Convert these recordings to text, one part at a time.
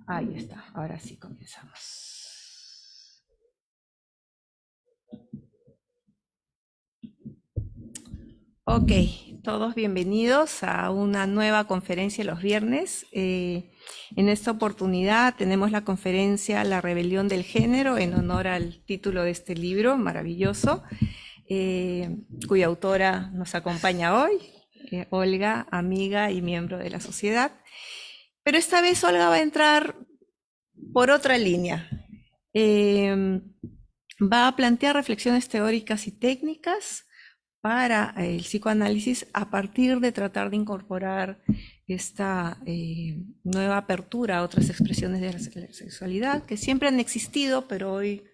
Ahí está, ahora sí comenzamos. Ok, todos bienvenidos a una nueva conferencia los viernes. En esta oportunidad tenemos la conferencia La rebelión del género en honor al título de este libro maravilloso, cuya autora nos acompaña hoy, Olga, amiga y miembro de la sociedad. Pero esta vez Olga va a entrar por otra línea. Va a plantear reflexiones teóricas y técnicas para el psicoanálisis a partir de tratar de incorporar esta nueva apertura a otras expresiones de la sexualidad que siempre han existido, pero hoy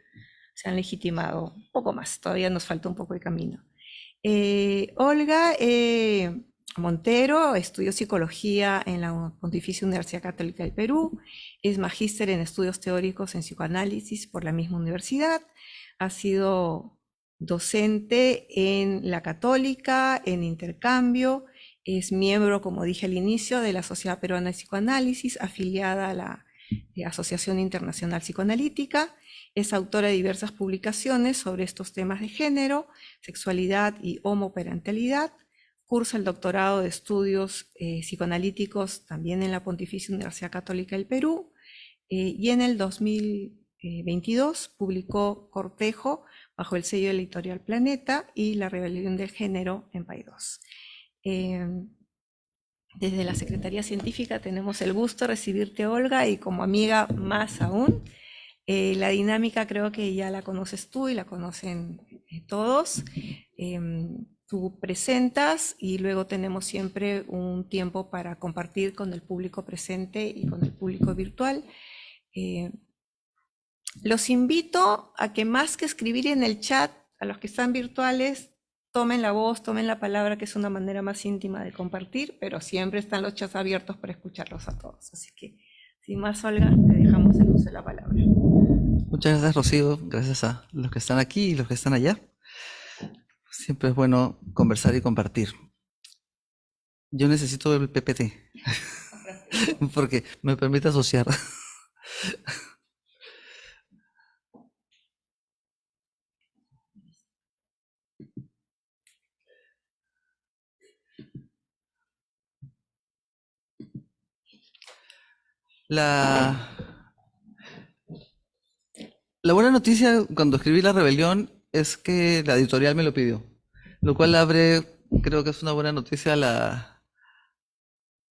se han legitimado un poco más. Todavía nos falta un poco de camino. Olga Montero estudió psicología en la Pontificia Universidad Católica del Perú, es magíster en estudios teóricos en psicoanálisis por la misma universidad, ha sido docente en la Católica, en intercambio, es miembro, como dije al inicio, de la Sociedad Peruana de Psicoanálisis, afiliada a la Asociación Internacional Psicoanalítica, es autora de diversas publicaciones sobre estos temas de género, sexualidad y homoparentalidad. Cursa el doctorado de estudios psicoanalíticos también en la Pontificia Universidad Católica del Perú. Y en el 2022 publicó Cortejo bajo el sello editorial Planeta y La rebelión del género en Paidós. Desde la Secretaría Científica tenemos el gusto de recibirte, Olga, y como amiga más aún. La dinámica creo que ya la conoces tú y la conocen todos. Tú presentas y luego tenemos siempre un tiempo para compartir con el público presente y con el público virtual. Eh, los invito a que más que escribir en el chat, a los que están virtuales, tomen la voz, tomen la palabra, que es una manera más íntima de compartir, pero siempre están los chats abiertos para escucharlos a todos. Así que, sin más, Olga, te dejamos el uso de la palabra. Muchas gracias, Rocío. Gracias a los que están aquí y los que están allá. Siempre es bueno conversar y compartir. Yo necesito el PPT porque me permite asociar. La, la buena noticia cuando escribí La Rebelión es que la editorial me lo pidió, lo cual abre, creo que es una buena noticia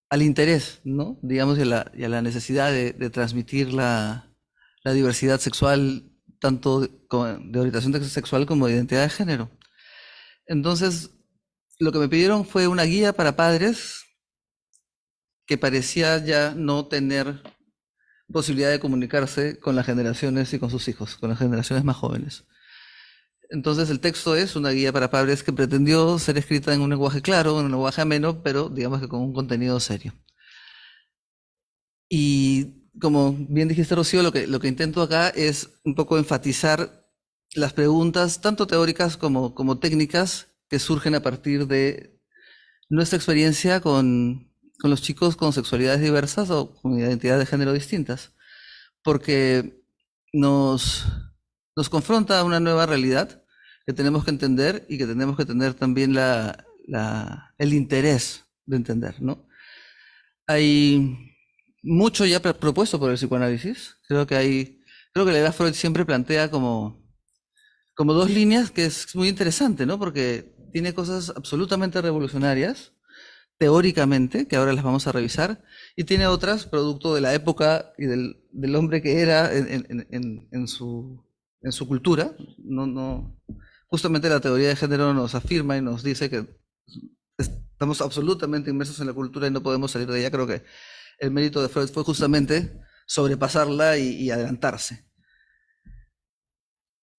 al interés, ¿no? Digamos, y a la necesidad de transmitir la diversidad sexual, tanto de orientación sexual como de identidad de género. Entonces, lo que me pidieron fue una guía para padres que parecía ya no tener posibilidad de comunicarse con las generaciones y con sus hijos, con las generaciones más jóvenes. Entonces el texto es una guía para padres que pretendió ser escrita en un lenguaje claro, en un lenguaje ameno, pero digamos que con un contenido serio. Y como bien dijiste, Rocío, lo que intento acá es un poco enfatizar las preguntas, tanto teóricas como técnicas, que surgen a partir de nuestra experiencia con los chicos con sexualidades diversas o con identidades de género distintas, porque nos, nos confronta a una nueva realidad que tenemos que entender y que tenemos que tener también el interés de entender, ¿no? Hay mucho ya propuesto por el psicoanálisis. Creo que la idea Freud siempre plantea como dos líneas que es muy interesante, ¿no? Porque tiene cosas absolutamente revolucionarias teóricamente, que ahora las vamos a revisar, y tiene otras, producto de la época y del hombre que era en su cultura. Justamente la teoría de género nos afirma y nos dice que estamos absolutamente inmersos en la cultura y no podemos salir de ella. Creo que el mérito de Freud fue justamente sobrepasarla y adelantarse.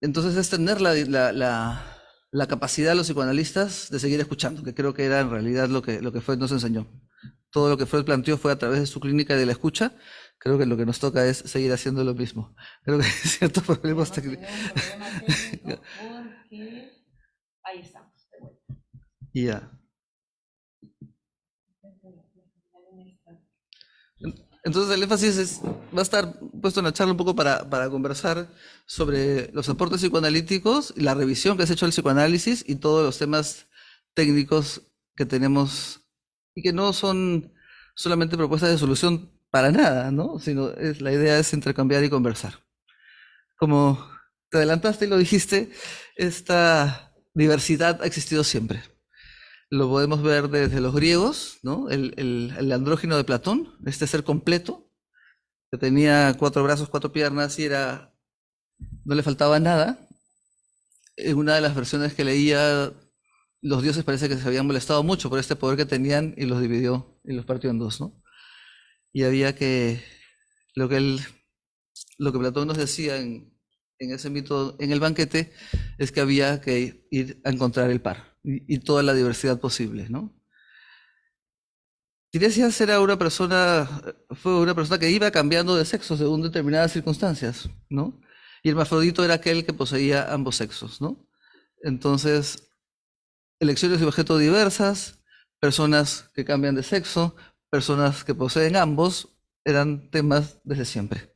Entonces es tener la capacidad de los psicoanalistas de seguir escuchando, que creo que era en realidad lo que Freud nos enseñó. Todo lo que Freud planteó fue a través de su clínica y de la escucha. Creo que lo que nos toca es seguir haciendo lo mismo. Creo que hay ciertos problemas técnicos. Un problema técnico porque ahí estamos. Ya. Entonces el énfasis va a estar puesto en la charla un poco para conversar sobre los aportes psicoanalíticos y la revisión que has hecho del psicoanálisis y todos los temas técnicos que tenemos y que no son solamente propuestas de solución para nada, ¿no? Sino la idea es intercambiar y conversar. Como te adelantaste y lo dijiste, esta diversidad ha existido siempre. Lo podemos ver desde los griegos, ¿no? El andrógino de Platón, este ser completo, que tenía 4 brazos, 4 piernas y no le faltaba nada. En una de las versiones que leía, los dioses parece que se habían molestado mucho por este poder que tenían y los dividió y los partió en dos, ¿no? Y había lo que Platón nos decía en ese mito, en el banquete, es que había que ir a encontrar el par y toda la diversidad posible, ¿no? Tiresias fue una persona que iba cambiando de sexo según determinadas circunstancias, ¿no? Y Hermafrodito era aquel que poseía ambos sexos, ¿no? Entonces, elecciones de objeto diversas, personas que cambian de sexo, personas que poseen ambos, eran temas desde siempre.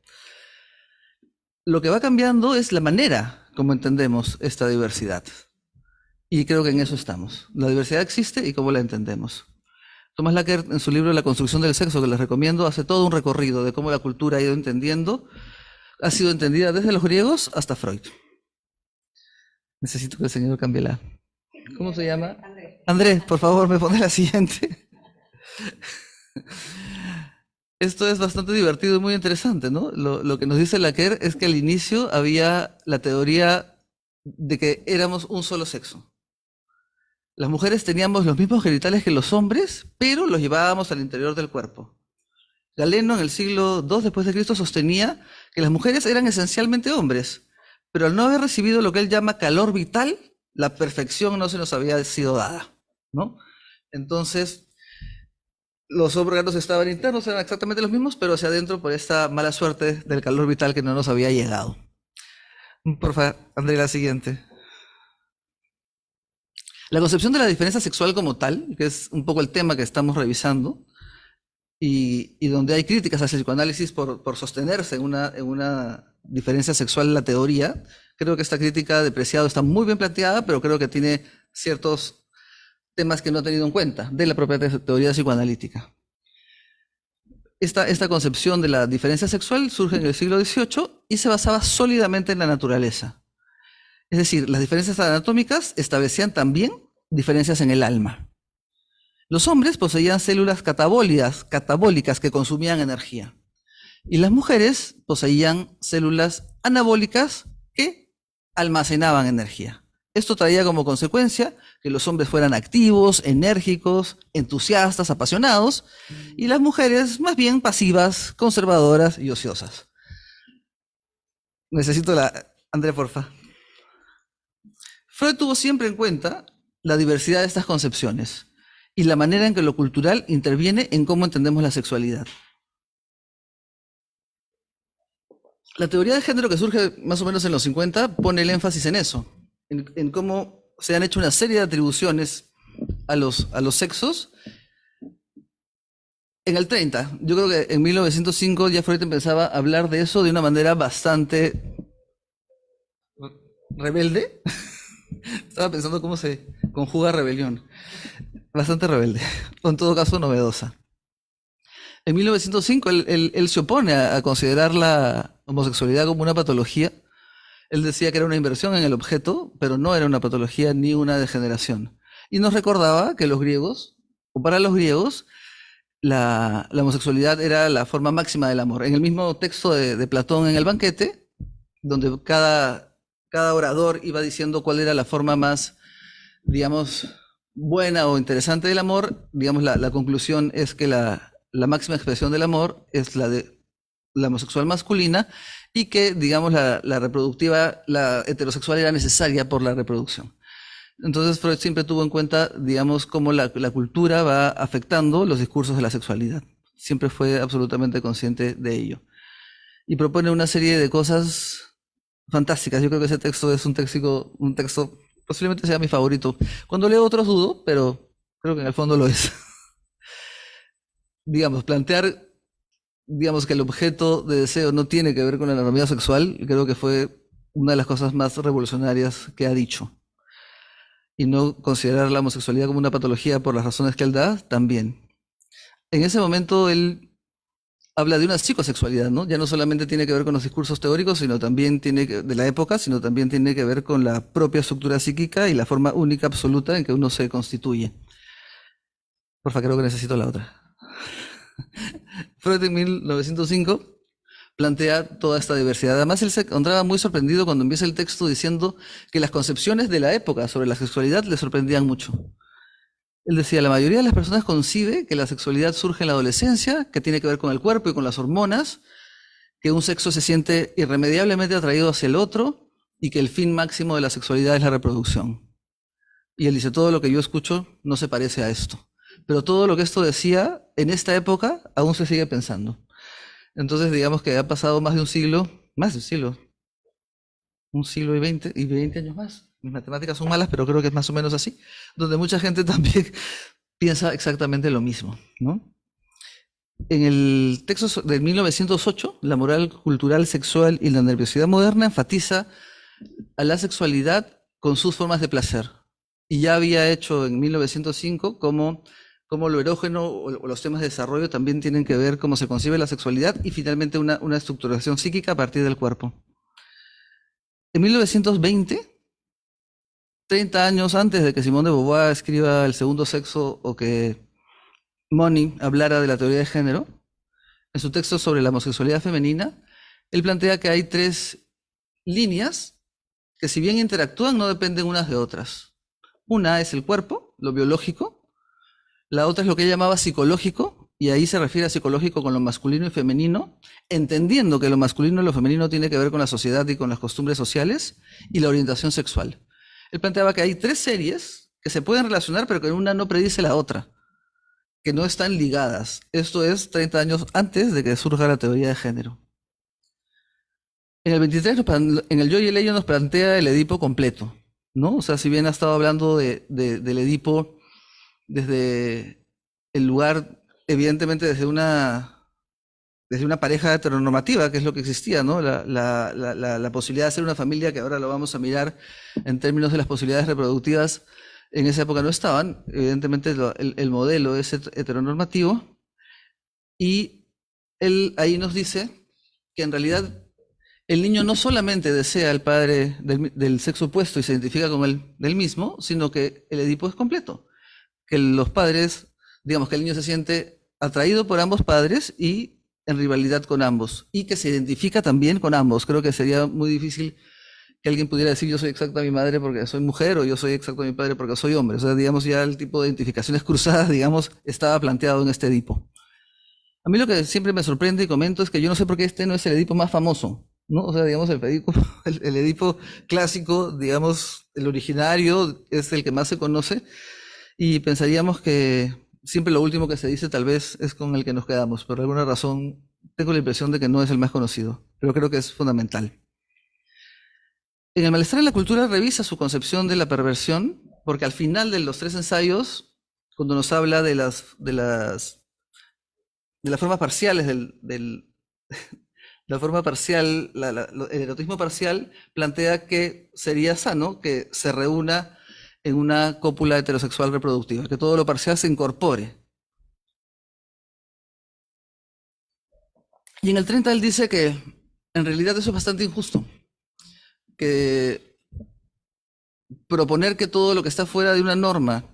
Lo que va cambiando es la manera como entendemos esta diversidad. Y creo que en eso estamos. La diversidad existe y cómo la entendemos. Thomas Lacker, en su libro La construcción del sexo, que les recomiendo, hace todo un recorrido de cómo la cultura ha ido entendiendo, ha sido entendida desde los griegos hasta Freud. Necesito que el señor cambie ¿Cómo se llama? Andrés, por favor, me pone la siguiente. Esto es bastante divertido y muy interesante, ¿no? Lo que nos dice Lacker es que al inicio había la teoría de que éramos un solo sexo. Las mujeres teníamos los mismos genitales que los hombres, pero los llevábamos al interior del cuerpo. Galeno en el siglo II después de Cristo sostenía que las mujeres eran esencialmente hombres, pero al no haber recibido lo que él llama calor vital, la perfección no se nos había sido dada, ¿no? Entonces, los órganos estaban internos, eran exactamente los mismos, pero hacia adentro por esta mala suerte del calor vital que no nos había llegado. Por favor, André, la siguiente. La concepción de la diferencia sexual como tal, que es un poco el tema que estamos revisando, y donde hay críticas hacia el psicoanálisis por sostenerse en una diferencia sexual en la teoría, creo que esta crítica de Preciado está muy bien planteada, pero creo que tiene ciertos temas que no he tenido en cuenta de la propia teoría psicoanalítica. Esta concepción de la diferencia sexual surge en el siglo XVIII y se basaba sólidamente en la naturaleza. Es decir, las diferencias anatómicas establecían también diferencias en el alma. Los hombres poseían células catabólicas que consumían energía. Y las mujeres poseían células anabólicas que almacenaban energía. Esto traía como consecuencia que los hombres fueran activos, enérgicos, entusiastas, apasionados, y las mujeres más bien pasivas, conservadoras y ociosas. Necesito André, porfa. Freud tuvo siempre en cuenta la diversidad de estas concepciones y la manera en que lo cultural interviene en cómo entendemos la sexualidad. La teoría de género que surge más o menos en los 50 pone el énfasis en eso, en cómo se han hecho una serie de atribuciones a los sexos. En el 30, yo creo que en 1905 ya Freud empezaba a hablar de eso de una manera bastante rebelde. Estaba pensando cómo se conjuga rebelión. Bastante rebelde, o en todo caso novedosa. En 1905 él se opone a considerar la homosexualidad como una patología. Él decía que era una inversión en el objeto, pero no era una patología ni una degeneración. Y nos recordaba que los griegos, o para los griegos, la homosexualidad era la forma máxima del amor. En el mismo texto de Platón en el banquete, donde cada orador iba diciendo cuál era la forma más, digamos, buena o interesante del amor, digamos, la conclusión es que la máxima expresión del amor es la homosexual masculina y que, digamos, la reproductiva, la heterosexual era necesaria por la reproducción. Entonces Freud siempre tuvo en cuenta, digamos, cómo la cultura va afectando los discursos de la sexualidad. Siempre fue absolutamente consciente de ello. Y propone una serie de cosas fantásticas. Yo creo que ese texto es un texto posiblemente sea mi favorito. Cuando leo otros dudo, pero creo que en el fondo lo es. Digamos, plantear digamos que el objeto de deseo no tiene que ver con la anatomía sexual, creo que fue una de las cosas más revolucionarias que ha dicho. Y no considerar la homosexualidad como una patología por las razones que él da, también. En ese momento él habla de una psicosexualidad, ¿no? Ya no solamente tiene que ver con los discursos teóricos, sino también de la época, sino también tiene que ver con la propia estructura psíquica y la forma única, absoluta en que uno se constituye. Porfa, creo que necesito la otra. Freud en 1905 plantea toda esta diversidad. Además, él se encontraba muy sorprendido cuando empieza el texto diciendo que las concepciones de la época sobre la sexualidad le sorprendían mucho. Él decía, la mayoría de las personas concibe que la sexualidad surge en la adolescencia, que tiene que ver con el cuerpo y con las hormonas, que un sexo se siente irremediablemente atraído hacia el otro y que el fin máximo de la sexualidad es la reproducción. Y él dice, todo lo que yo escucho no se parece a esto. Pero todo lo que esto decía, en esta época, aún se sigue pensando. Entonces, digamos que ha pasado más de un siglo y 20 años más. Mis matemáticas son malas, pero creo que es más o menos así, donde mucha gente también piensa exactamente lo mismo, ¿no? En el texto de 1908, La moral cultural, sexual y la nerviosidad moderna enfatiza a la sexualidad con sus formas de placer. Y ya había hecho en 1905 como lo erógeno o los temas de desarrollo también tienen que ver cómo se concibe la sexualidad y finalmente una estructuración psíquica a partir del cuerpo. En 1920, 30 años antes de que Simone de Beauvoir escriba El segundo sexo o que Money hablara de la teoría de género, en su texto sobre la homosexualidad femenina, él plantea que hay 3 líneas que si bien interactúan no dependen unas de otras. Una es el cuerpo, lo biológico, la otra es lo que él llamaba psicológico, y ahí se refiere a psicológico con lo masculino y femenino, entendiendo que lo masculino y lo femenino tiene que ver con la sociedad y con las costumbres sociales, y la orientación sexual. Él planteaba que hay 3 series que se pueden relacionar, pero que una no predice la otra, que no están ligadas. Esto es 30 años antes de que surja la teoría de género. En el 23, en el Yo y el Ello nos plantea el Edipo completo, ¿no? O sea, si bien ha estado hablando del Edipo desde el lugar, evidentemente desde una pareja heteronormativa, que es lo que existía, ¿no? La posibilidad de hacer una familia, que ahora lo vamos a mirar en términos de las posibilidades reproductivas, en esa época no estaban. Evidentemente el modelo es heteronormativo, y él ahí nos dice que en realidad el niño no solamente desea al padre del sexo opuesto y se identifica con él mismo, sino que el Edipo es completo. Que los padres, digamos que el niño se siente atraído por ambos padres y en rivalidad con ambos, y que se identifica también con ambos. Creo que sería muy difícil que alguien pudiera decir yo soy exacto a mi madre porque soy mujer o yo soy exacto a mi padre porque soy hombre. O sea, digamos, ya el tipo de identificaciones cruzadas, digamos, estaba planteado en este Edipo. A mí lo que siempre me sorprende y comento es que yo no sé por qué este no es el Edipo más famoso, ¿no? O sea, digamos, el Edipo clásico, digamos, el originario, es el que más se conoce, y pensaríamos que siempre lo último que se dice tal vez es con el que nos quedamos. Por alguna razón tengo la impresión de que no es el más conocido, pero creo que es fundamental. En El malestar en la cultura revisa su concepción de la perversión, porque al final de los 3 ensayos, cuando nos habla de las formas parciales la forma parcial, el erotismo parcial, plantea que sería sano que se reúna en una cópula heterosexual reproductiva, que todo lo parcial se incorpore. Y en el 30 él dice que en realidad eso es bastante injusto, que proponer que todo lo que está fuera de una norma,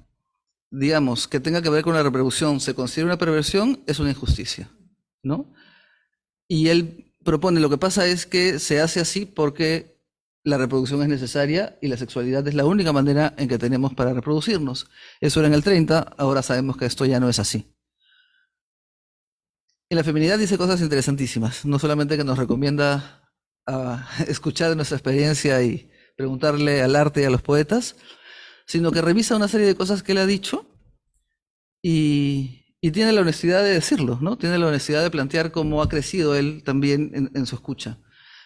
digamos, que tenga que ver con la reproducción, se considere una perversión, es una injusticia, ¿no? Y él propone, lo que pasa es que se hace así porque la reproducción es necesaria y la sexualidad es la única manera en que tenemos para reproducirnos. Eso era en el 30, ahora sabemos que esto ya no es así. En la feminidad dice cosas interesantísimas, no solamente que nos recomienda escuchar nuestra experiencia y preguntarle al arte y a los poetas, sino que revisa una serie de cosas que él ha dicho y tiene la honestidad de decirlo, ¿no? Tiene la honestidad de plantear cómo ha crecido él también en su escucha,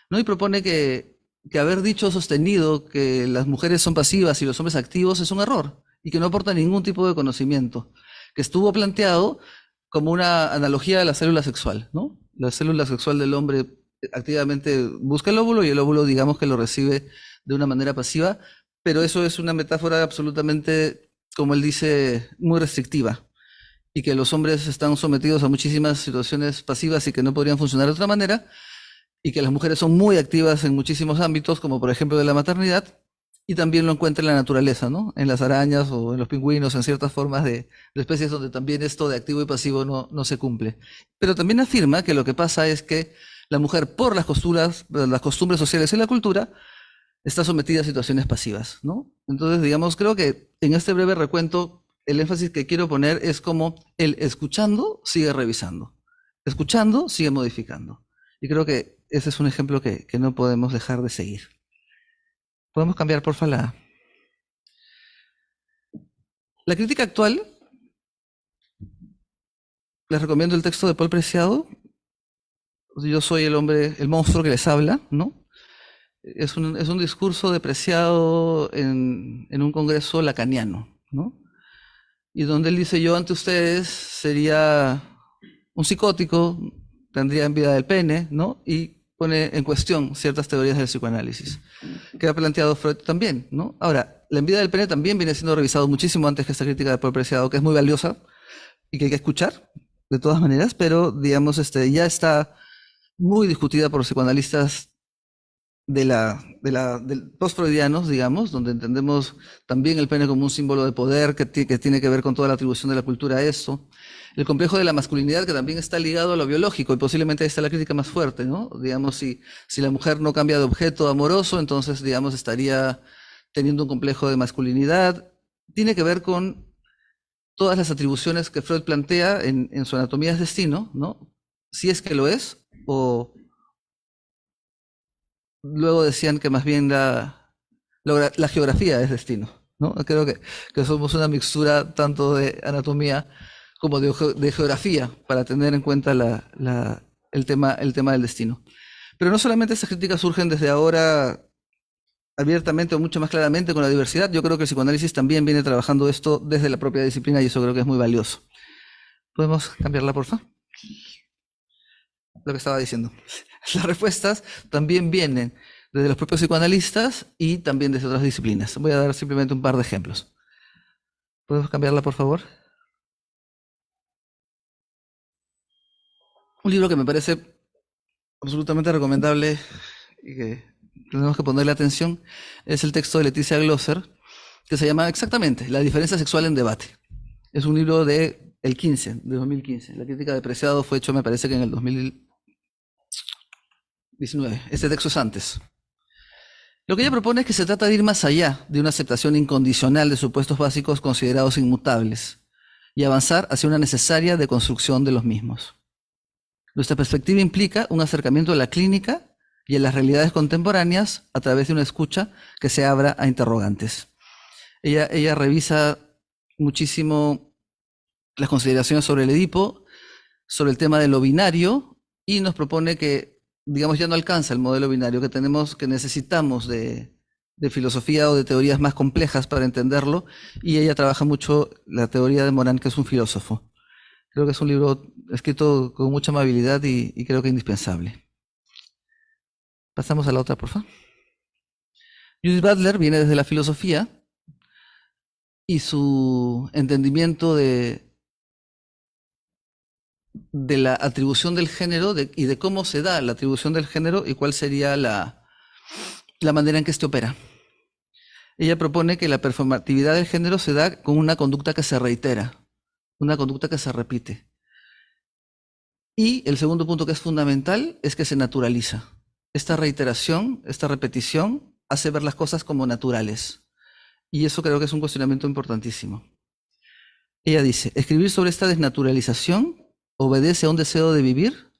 ¿no? Y propone que haber dicho o sostenido que las mujeres son pasivas y los hombres activos es un error y que no aporta ningún tipo de conocimiento, que estuvo planteado como una analogía de la célula sexual, ¿no? La célula sexual del hombre activamente busca el óvulo y el óvulo, digamos que lo recibe de una manera pasiva, pero eso es una metáfora absolutamente, como él dice, muy restrictiva, y que los hombres están sometidos a muchísimas situaciones pasivas y que no podrían funcionar de otra manera, y que las mujeres son muy activas en muchísimos ámbitos, como por ejemplo de la maternidad, y también lo encuentra en la naturaleza, ¿no? En las arañas o en los pingüinos, en ciertas formas de especies donde también esto de activo y pasivo no se cumple. Pero también afirma que lo que pasa es que la mujer, por las costumbres sociales y la cultura, está sometida a situaciones pasivas, ¿no? Entonces, digamos, creo que en este breve recuento, el énfasis que quiero poner es como el escuchando sigue revisando, escuchando sigue modificando. Y creo que ese es un ejemplo que no podemos dejar de seguir. ¿Podemos cambiar, porfa, la crítica actual? Les recomiendo el texto de Paul Preciado. Yo soy el hombre, el monstruo que les habla, ¿no? Es un discurso de Preciado en un congreso lacaniano, ¿no? Y donde él dice: yo ante ustedes sería un psicótico, tendría envidia del pene, ¿no? Y pone en cuestión ciertas teorías del psicoanálisis, que ha planteado Freud también, ¿no? Ahora, la envidia del pene también viene siendo revisado muchísimo antes que esta crítica de Paul Preciado, que es muy valiosa y que hay que escuchar de todas maneras, pero digamos, ya está muy discutida por los psicoanalistas del post-freudianos, digamos, donde entendemos también el pene como un símbolo de poder que tiene que ver con toda la atribución de la cultura a eso. El complejo de la masculinidad, que también está ligado a lo biológico, y posiblemente ahí está la crítica más fuerte, ¿no? Digamos, si la mujer no cambia de objeto amoroso, entonces, digamos, estaría teniendo un complejo de masculinidad. Tiene que ver con todas las atribuciones que Freud plantea en su Anatomía del Destino, ¿no? Si es que lo es, o luego decían que más bien la geografía es destino, ¿no? Creo que somos una mixtura tanto de anatomía como de geografía para tener en cuenta el tema del destino. Pero no solamente estas críticas surgen desde ahora abiertamente o mucho más claramente con la diversidad. Yo creo que el psicoanálisis también viene trabajando esto desde la propia disciplina y eso creo que es muy valioso. ¿Podemos cambiarla, por favor? Lo que estaba diciendo. Las respuestas también vienen desde los propios psicoanalistas y también desde otras disciplinas. Voy a dar simplemente un par de ejemplos. ¿Podemos cambiarla, por favor? Un libro que me parece absolutamente recomendable y que tenemos que ponerle atención es el texto de Leticia Glosser, que se llama exactamente La diferencia sexual en debate. Es un libro de 2015. La crítica de Preciado fue hecho, me parece que en el 2019. Este texto es antes. Lo que ella propone es que se trata de ir más allá de una aceptación incondicional de supuestos básicos considerados inmutables y avanzar hacia una necesaria deconstrucción de los mismos. Nuestra perspectiva implica un acercamiento a la clínica y a las realidades contemporáneas a través de una escucha que se abra a interrogantes. Ella revisa muchísimo las consideraciones sobre el Edipo, sobre el tema de lo binario, y nos propone que, digamos, ya no alcanza el modelo binario, que necesitamos de filosofía o de teorías más complejas para entenderlo, y ella trabaja mucho la teoría de Morán, que es un filósofo. Creo que es un libro escrito con mucha amabilidad y creo que indispensable. Pasamos a la otra, por favor. Judith Butler viene desde la filosofía y su entendimiento de la atribución del género y de cómo se da la atribución del género y cuál sería la manera en que este opera. Ella propone que la performatividad del género se da con una conducta que se reitera, una conducta que se repite. Y el segundo punto, que es fundamental, es que se naturaliza. Esta reiteración, esta repetición, hace ver las cosas como naturales. Y eso creo que es un cuestionamiento importantísimo. Ella dice: escribir sobre esta desnaturalización obedece a un deseo de vivir,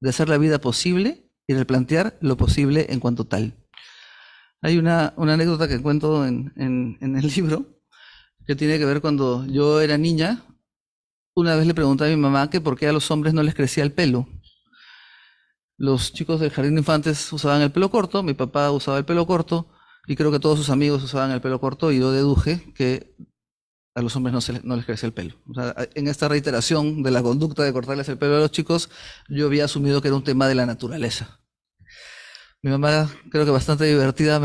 de hacer la vida posible y replantear lo posible en cuanto tal. Hay una anécdota que cuento en el libro que tiene que ver cuando yo era niña. Una vez le pregunté a mi mamá que por qué a los hombres no les crecía el pelo. Los chicos del jardín de infantes usaban el pelo corto, mi papá usaba el pelo corto y creo que todos sus amigos usaban el pelo corto, y yo deduje que a los hombres no les crece el pelo. O sea, en esta reiteración de la conducta de cortarles el pelo a los chicos, yo había asumido que era un tema de la naturaleza. Mi mamá, creo que bastante divertida,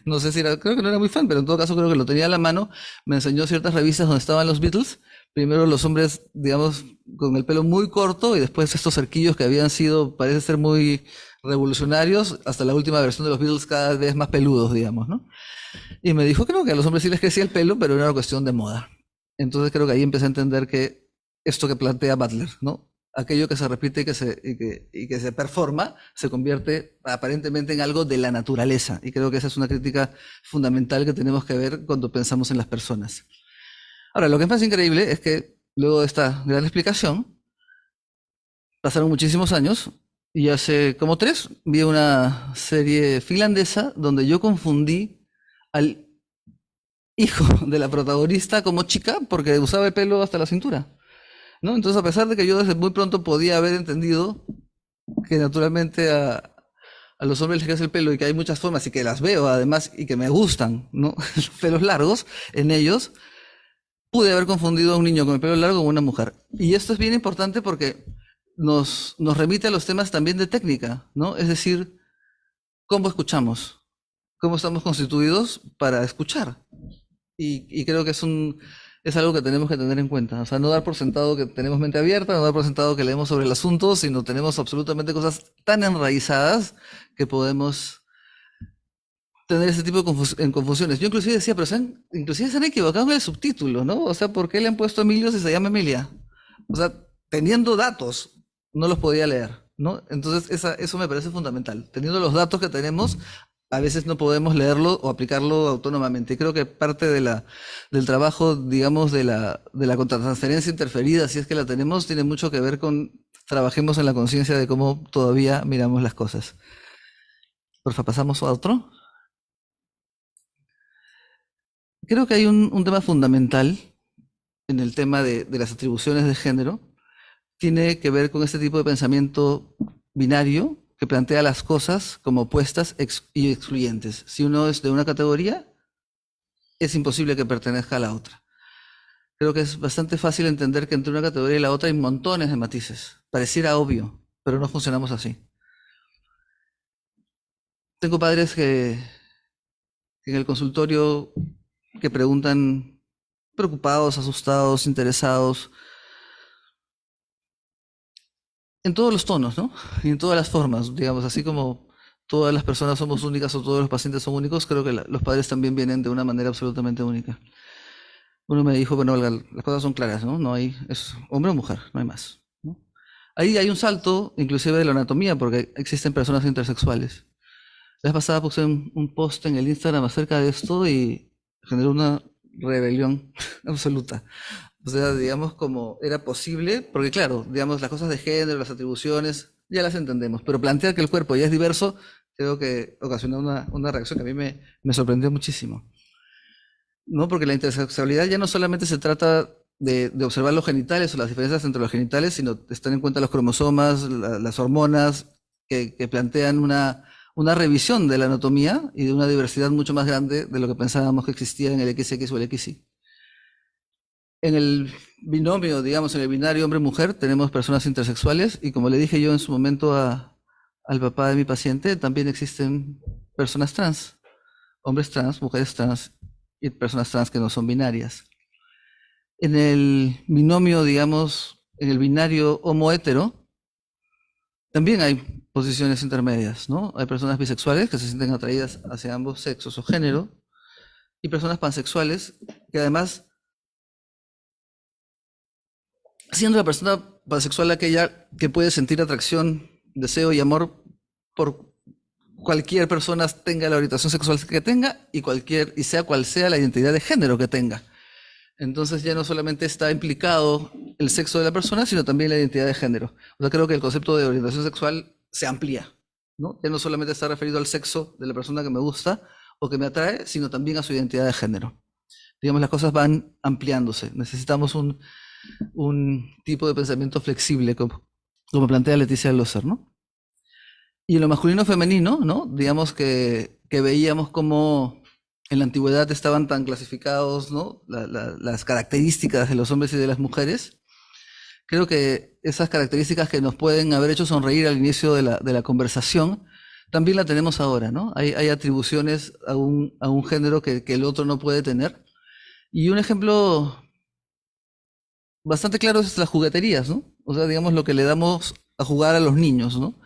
no sé si era, creo que no era muy fan, pero en todo caso creo que lo tenía a la mano, me enseñó ciertas revistas donde estaban los Beatles, primero los hombres, digamos, con el pelo muy corto y después estos cerquillos que habían sido, parece ser muy revolucionarios, hasta la última versión de los Beatles cada vez más peludos, digamos, ¿no? Y me dijo que no, que a los hombres sí les crecía el pelo, pero era una cuestión de moda. Entonces creo que ahí empecé a entender que esto que plantea Butler, ¿no? Aquello que se repite y que se performa, se convierte aparentemente en algo de la naturaleza. Y creo que esa es una crítica fundamental que tenemos que ver cuando pensamos en las personas. Ahora, lo que es más increíble es que luego de esta gran explicación, pasaron muchísimos años y hace como 3 vi una serie finlandesa donde yo confundí al hijo de la protagonista como chica porque usaba el pelo hasta la cintura, ¿no? Entonces, a pesar de que yo desde muy pronto podía haber entendido que naturalmente a los hombres les crece el pelo y que hay muchas formas y que las veo además y que me gustan, ¿no? Los pelos largos en ellos, pude haber confundido a un niño con el pelo largo con una mujer. Y esto es bien importante porque nos remite a los temas también de técnica, ¿no? Es decir, cómo escuchamos, cómo estamos constituidos para escuchar. Y creo que es algo que tenemos que tener en cuenta. O sea, no dar por sentado que tenemos mente abierta, no dar por sentado que leemos sobre el asunto, sino tenemos absolutamente cosas tan enraizadas que podemos tener ese tipo de confusiones. Yo inclusive decía, pero inclusive se han equivocado en el subtítulo, ¿no? O sea, ¿por qué le han puesto Emilio si se llama Emilia? O sea, teniendo datos, no los podía leer, ¿no? Entonces, eso me parece fundamental. Teniendo los datos que tenemos, a veces no podemos leerlo o aplicarlo autónomamente. Y creo que parte del trabajo, digamos, de la contratransferencia interferida, si es que la tenemos, tiene mucho que ver con trabajemos en la conciencia de cómo todavía miramos las cosas. Porfa, pasamos a otro. Creo que hay un tema fundamental en el tema de las atribuciones de género. Tiene que ver con este tipo de pensamiento binario que plantea las cosas como opuestas y excluyentes. Si uno es de una categoría, es imposible que pertenezca a la otra. Creo que es bastante fácil entender que entre una categoría y la otra hay montones de matices. Pareciera obvio, pero no funcionamos así. Tengo padres que en el consultorio que preguntan preocupados, asustados, interesados, en todos los tonos, ¿no? Y en todas las formas, digamos, así como todas las personas somos únicas o todos los pacientes son únicos, creo que los padres también vienen de una manera absolutamente única. Uno me dijo, bueno, Olga, las cosas son claras, ¿no? No hay, es hombre o mujer, no hay más, ¿no? Ahí hay un salto, inclusive de la anatomía, porque existen personas intersexuales. La vez pasada puse un post en el Instagram acerca de esto y generó una rebelión absoluta. O sea, digamos, como era posible, porque claro, digamos, las cosas de género, las atribuciones, ya las entendemos, pero plantear que el cuerpo ya es diverso, creo que ocasionó una reacción que a mí me sorprendió muchísimo. ¿No? Porque la intersexualidad ya no solamente se trata de observar los genitales o las diferencias entre los genitales, sino de tener en cuenta los cromosomas, las hormonas, que plantean una revisión de la anatomía y de una diversidad mucho más grande de lo que pensábamos que existía en el XX o el XY. En el binomio, digamos, en el binario hombre-mujer, tenemos personas intersexuales y como le dije yo en su momento al papá de mi paciente, también existen personas trans, hombres trans, mujeres trans y personas trans que no son binarias. En el binomio, digamos, en el binario homo-hetero, también hay posiciones intermedias, ¿no? Hay personas bisexuales que se sienten atraídas hacia ambos sexos o género y personas pansexuales que además, siendo la persona pansexual aquella que puede sentir atracción, deseo y amor por cualquier persona, tenga la orientación sexual que tenga y sea cual sea la identidad de género que tenga. Entonces ya no solamente está implicado el sexo de la persona, sino también la identidad de género. O sea, creo que el concepto de orientación sexual se amplía, ¿no? Ya no solamente está referido al sexo de la persona que me gusta o que me atrae, sino también a su identidad de género. Digamos, las cosas van ampliándose. Necesitamos un tipo de pensamiento flexible, como plantea Leticia Loser, ¿no? Y en lo masculino femenino, ¿no? Digamos que veíamos cómo en la antigüedad estaban tan clasificados, ¿no? Las características de los hombres y de las mujeres. Creo que esas características que nos pueden haber hecho sonreír al inicio de la conversación, también la tenemos ahora, ¿no? Hay atribuciones a un género que el otro no puede tener. Y un ejemplo bastante claro es las jugueterías, ¿no? O sea, digamos lo que le damos a jugar a los niños, ¿no?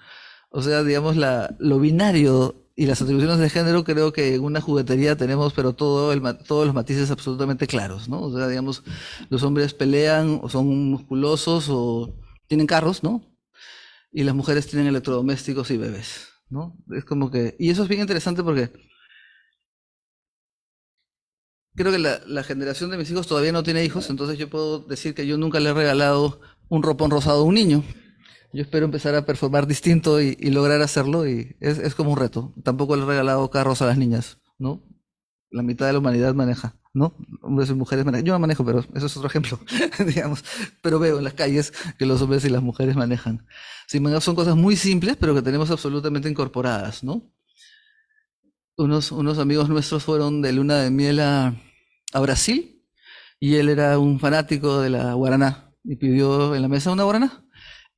O sea, digamos lo binario y las atribuciones de género, creo que en una juguetería tenemos, pero todos los matices absolutamente claros, ¿no? O sea, digamos, los hombres pelean o son musculosos o tienen carros, ¿no? Y las mujeres tienen electrodomésticos y bebés, ¿no? Es como que, y eso es bien interesante porque creo que la generación de mis hijos todavía no tiene hijos, entonces yo puedo decir que yo nunca le he regalado un ropón rosado a un niño. Yo espero empezar a performar distinto y lograr hacerlo, y es como un reto. Tampoco le he regalado carros a las niñas, ¿no? La mitad de la humanidad maneja, ¿no? Hombres y mujeres manejan. Yo no manejo, pero eso es otro ejemplo, digamos. Pero veo en las calles que los hombres y las mujeres manejan. Sí, son cosas muy simples, pero que tenemos absolutamente incorporadas, ¿no? Unos amigos nuestros fueron de luna de miel a Brasil, y él era un fanático de la guaraná y pidió en la mesa una guaraná.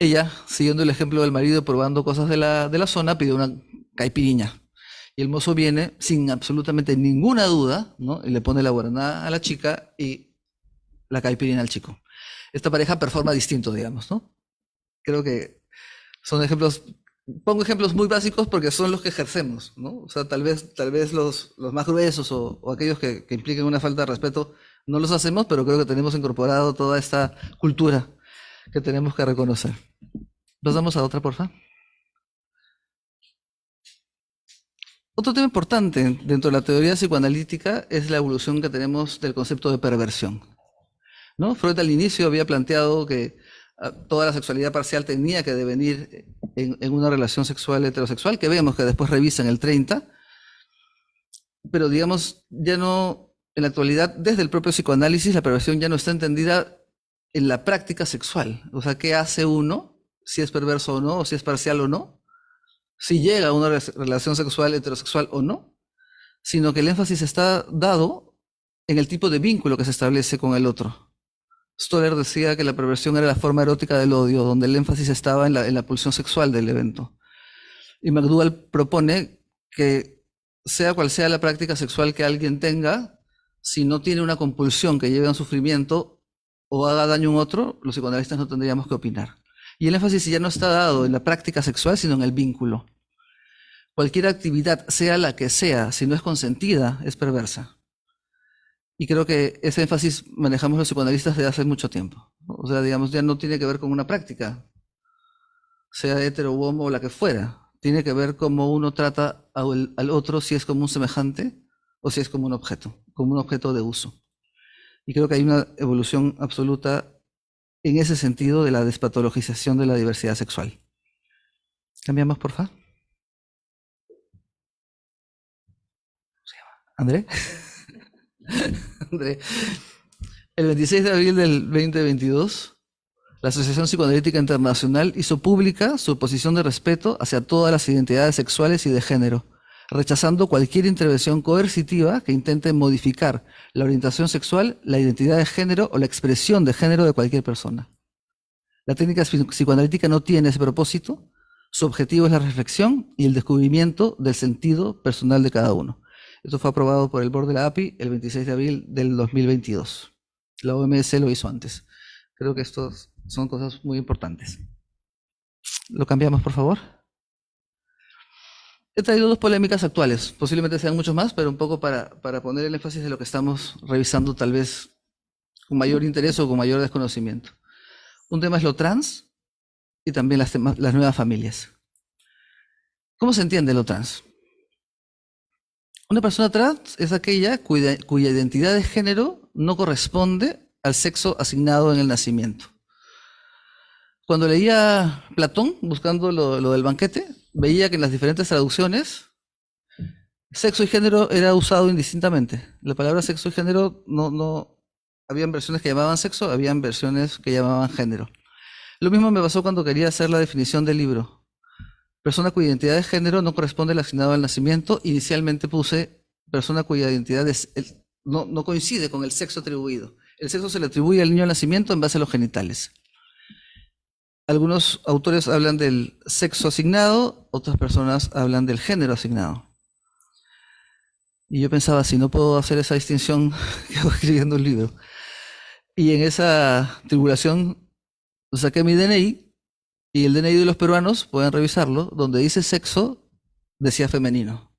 Ella, siguiendo el ejemplo del marido, probando cosas de la zona, pidió una caipiriña. Y el mozo viene sin absolutamente ninguna duda, ¿no? Y le pone la guaraná a la chica y la caipiriña al chico. Esta pareja performa distinto, digamos, ¿no? Creo que son ejemplos, pongo ejemplos muy básicos porque son los que ejercemos, ¿no? O sea, tal vez los más gruesos o aquellos que impliquen una falta de respeto no los hacemos, pero creo que tenemos incorporado toda esta cultura que tenemos que reconocer. Pasamos a otra, porfa. Otro tema importante dentro de la teoría psicoanalítica es la evolución que tenemos del concepto de perversión, ¿no? Freud al inicio había planteado que toda la sexualidad parcial tenía que devenir en una relación sexual heterosexual, que vemos que después revisa en el 30, pero digamos, ya no, en la actualidad, desde el propio psicoanálisis, la perversión ya no está entendida en la práctica sexual. O sea, ¿qué hace uno? Si es perverso o no, o si es parcial o no, si llega a una relación sexual heterosexual o no, sino que el énfasis está dado en el tipo de vínculo que se establece con el otro. Stoller decía que la perversión era la forma erótica del odio, donde el énfasis estaba en la pulsión sexual del evento. Y McDougall propone que sea cual sea la práctica sexual que alguien tenga, si no tiene una compulsión que lleve a un sufrimiento o haga daño a un otro, los psicoanalistas no tendríamos que opinar. Y el énfasis ya no está dado en la práctica sexual, sino en el vínculo. Cualquier actividad, sea la que sea, si no es consentida, es perversa. Y creo que ese énfasis manejamos los psicoanalistas desde hace mucho tiempo. O sea, digamos, ya no tiene que ver con una práctica, sea hetero o homo o la que fuera. Tiene que ver cómo uno trata al otro, si es como un semejante o si es como un objeto de uso. Y creo que hay una evolución absoluta en ese sentido de la despatologización de la diversidad sexual. ¿Cambiamos, por favor? ¿André? André. El 26 de abril del 2022, la Asociación Psicoanalítica Internacional hizo pública su posición de respeto hacia todas las identidades sexuales y de género, rechazando cualquier intervención coercitiva que intente modificar la orientación sexual, la identidad de género o la expresión de género de cualquier persona. La técnica psicoanalítica no tiene ese propósito. Su objetivo es la reflexión y el descubrimiento del sentido personal de cada uno. Esto fue aprobado por el Board de la API el 26 de abril del 2022. La OMS lo hizo antes. Creo que estos son cosas muy importantes. ¿Lo cambiamos, por favor? He traído dos polémicas actuales. Posiblemente sean muchos más, pero un poco para poner el énfasis de lo que estamos revisando, tal vez con mayor interés o con mayor desconocimiento. Un tema es lo trans y también las nuevas familias. ¿Cómo se entiende lo trans? Una persona trans es aquella cuya identidad de género no corresponde al sexo asignado en el nacimiento. Cuando leía Platón, buscando lo del banquete, veía que en las diferentes traducciones, sexo y género era usado indistintamente. La palabra sexo y género no habían versiones que llamaban sexo, habían versiones que llamaban género. Lo mismo me pasó cuando quería hacer la definición del libro. Persona cuya identidad de género no corresponde al asignado al nacimiento. Inicialmente puse persona cuya identidad no coincide con el sexo atribuido. El sexo se le atribuye al niño al nacimiento en base a los genitales. Algunos autores hablan del sexo asignado, otras personas hablan del género asignado. Y yo pensaba, si no puedo hacer esa distinción, ¿qué hago escribiendo un libro? Y en esa tribulación saqué mi DNI, y el DNI de los peruanos, pueden revisarlo, donde dice sexo, decía femenino.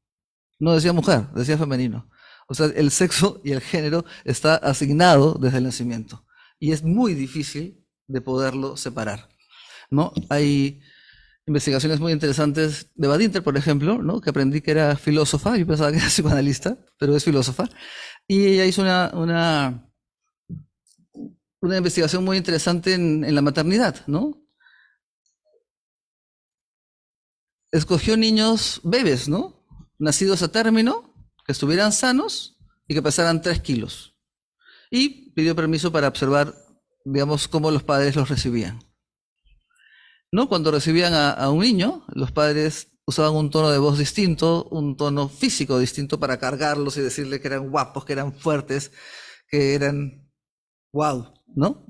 No decía mujer, decía femenino. O sea, el sexo y el género está asignado desde el nacimiento. Y es muy difícil de poderlo separar, ¿no? Hay investigaciones muy interesantes de Badinter, por ejemplo, ¿no? Que aprendí que era filósofa, yo pensaba que era psicoanalista, pero es filósofa. Y ella hizo una investigación muy interesante en la maternidad, ¿no? Escogió niños bebés, ¿no? Nacidos a término, que estuvieran sanos y que pesaran 3 kilos. Y pidió permiso para observar, digamos, cómo los padres los recibían. ¿No? Cuando recibían a un niño, los padres usaban un tono de voz distinto, un tono físico distinto para cargarlos y decirle que eran guapos, que eran fuertes, que eran wow, ¿no?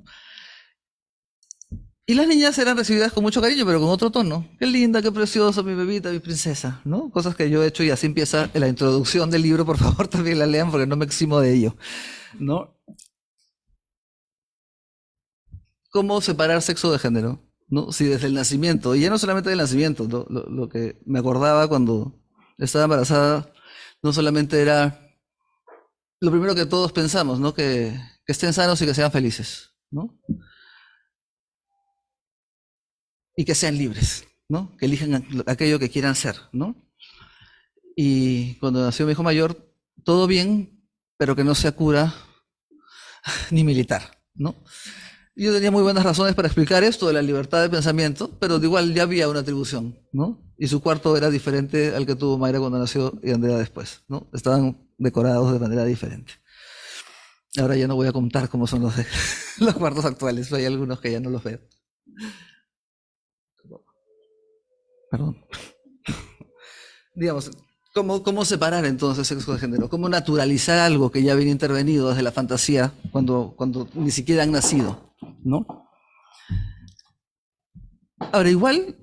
Y las niñas eran recibidas con mucho cariño, pero con otro tono. Qué linda, qué preciosa, mi bebita, mi princesa, ¿no? Cosas que yo he hecho y así empieza la introducción del libro, por favor también la lean porque no me eximo de ello, ¿no? ¿Cómo separar sexo de género? ¿No? Si desde el nacimiento, y ya no solamente del nacimiento, lo que me acordaba cuando estaba embarazada, no solamente era lo primero que todos pensamos, ¿no? Que estén sanos y que sean felices, ¿no? Y que sean libres, ¿no? Que elijan aquello que quieran ser, ¿no? Y cuando nació mi hijo mayor, todo bien, pero que no sea cura ni militar, ¿no? Yo tenía muy buenas razones para explicar esto de la libertad de pensamiento, pero de igual ya había una atribución, ¿no? Y su cuarto era diferente al que tuvo Mayra cuando nació y Andrea después, ¿no? Estaban decorados de manera diferente. Ahora ya no voy a contar cómo son los cuartos actuales, hay algunos que ya no los veo. Perdón. Digamos, ¿cómo separar entonces sexo de género? ¿Cómo naturalizar algo que ya viene intervenido desde la fantasía cuando ni siquiera han nacido, ¿no? Ahora, igual,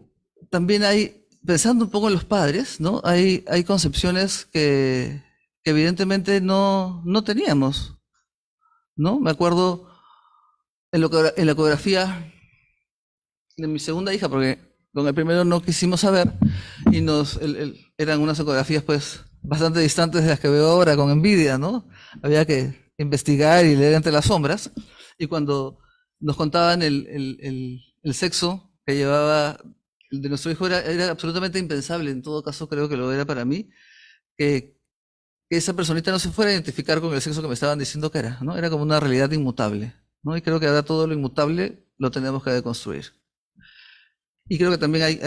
también hay, pensando un poco en los padres, ¿no? Hay concepciones que evidentemente no teníamos, ¿no? Me acuerdo en la ecografía de mi segunda hija, porque con el primero no quisimos saber, y eran unas ecografías pues bastante distantes de las que veo ahora con envidia, ¿no? Había que investigar y leer entre las sombras, y cuando nos contaban el sexo que llevaba el de nuestro hijo era absolutamente impensable, en todo caso creo que lo era para mí, que esa personita no se fuera a identificar con el sexo que me estaban diciendo que era, ¿no? Era como una realidad inmutable, ¿no? Y creo que ahora todo lo inmutable lo tenemos que deconstruir. Y creo que también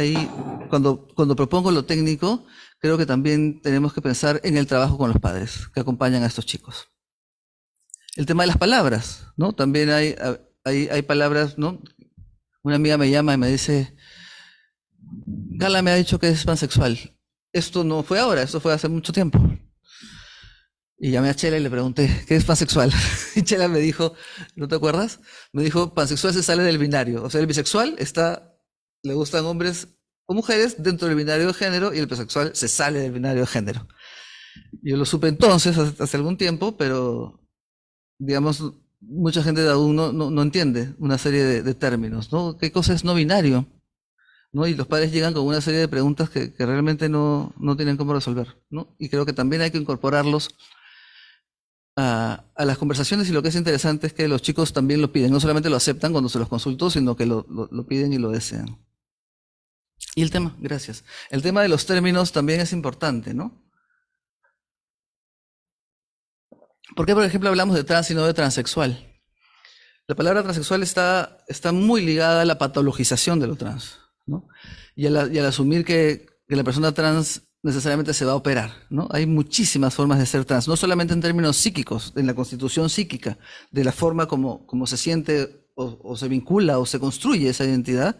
cuando propongo lo técnico, creo que también tenemos que pensar en el trabajo con los padres que acompañan a estos chicos. El tema de las palabras, ¿no? También hay palabras, ¿no? Una amiga me llama y me dice, Carla me ha dicho que es pansexual. Esto no fue ahora, esto fue hace mucho tiempo. Y llamé a Chela y le pregunté, ¿qué es pansexual? Y Chela me dijo, ¿no te acuerdas? Me dijo, pansexual se sale del binario. O sea, el bisexual le gustan hombres o mujeres dentro del binario de género y el bisexual se sale del binario de género. Yo lo supe entonces, hace algún tiempo, pero digamos, mucha gente aún no entiende una serie de términos, ¿no? ¿Qué cosa es no binario? ¿No? Y los padres llegan con una serie de preguntas que realmente no tienen cómo resolver, ¿no? Y creo que también hay que incorporarlos a las conversaciones, y lo que es interesante es que los chicos también lo piden, no solamente lo aceptan cuando se los consultó, sino que lo piden y lo desean. Y gracias. El tema de los términos también es importante, ¿no? ¿Por qué, por ejemplo, hablamos de trans y no de transexual? La palabra transexual está muy ligada a la patologización de lo trans, ¿no? Y al asumir que la persona trans necesariamente se va a operar, ¿no? Hay muchísimas formas de ser trans, no solamente en términos psíquicos, en la constitución psíquica, de la forma como se siente o se vincula o se construye esa identidad,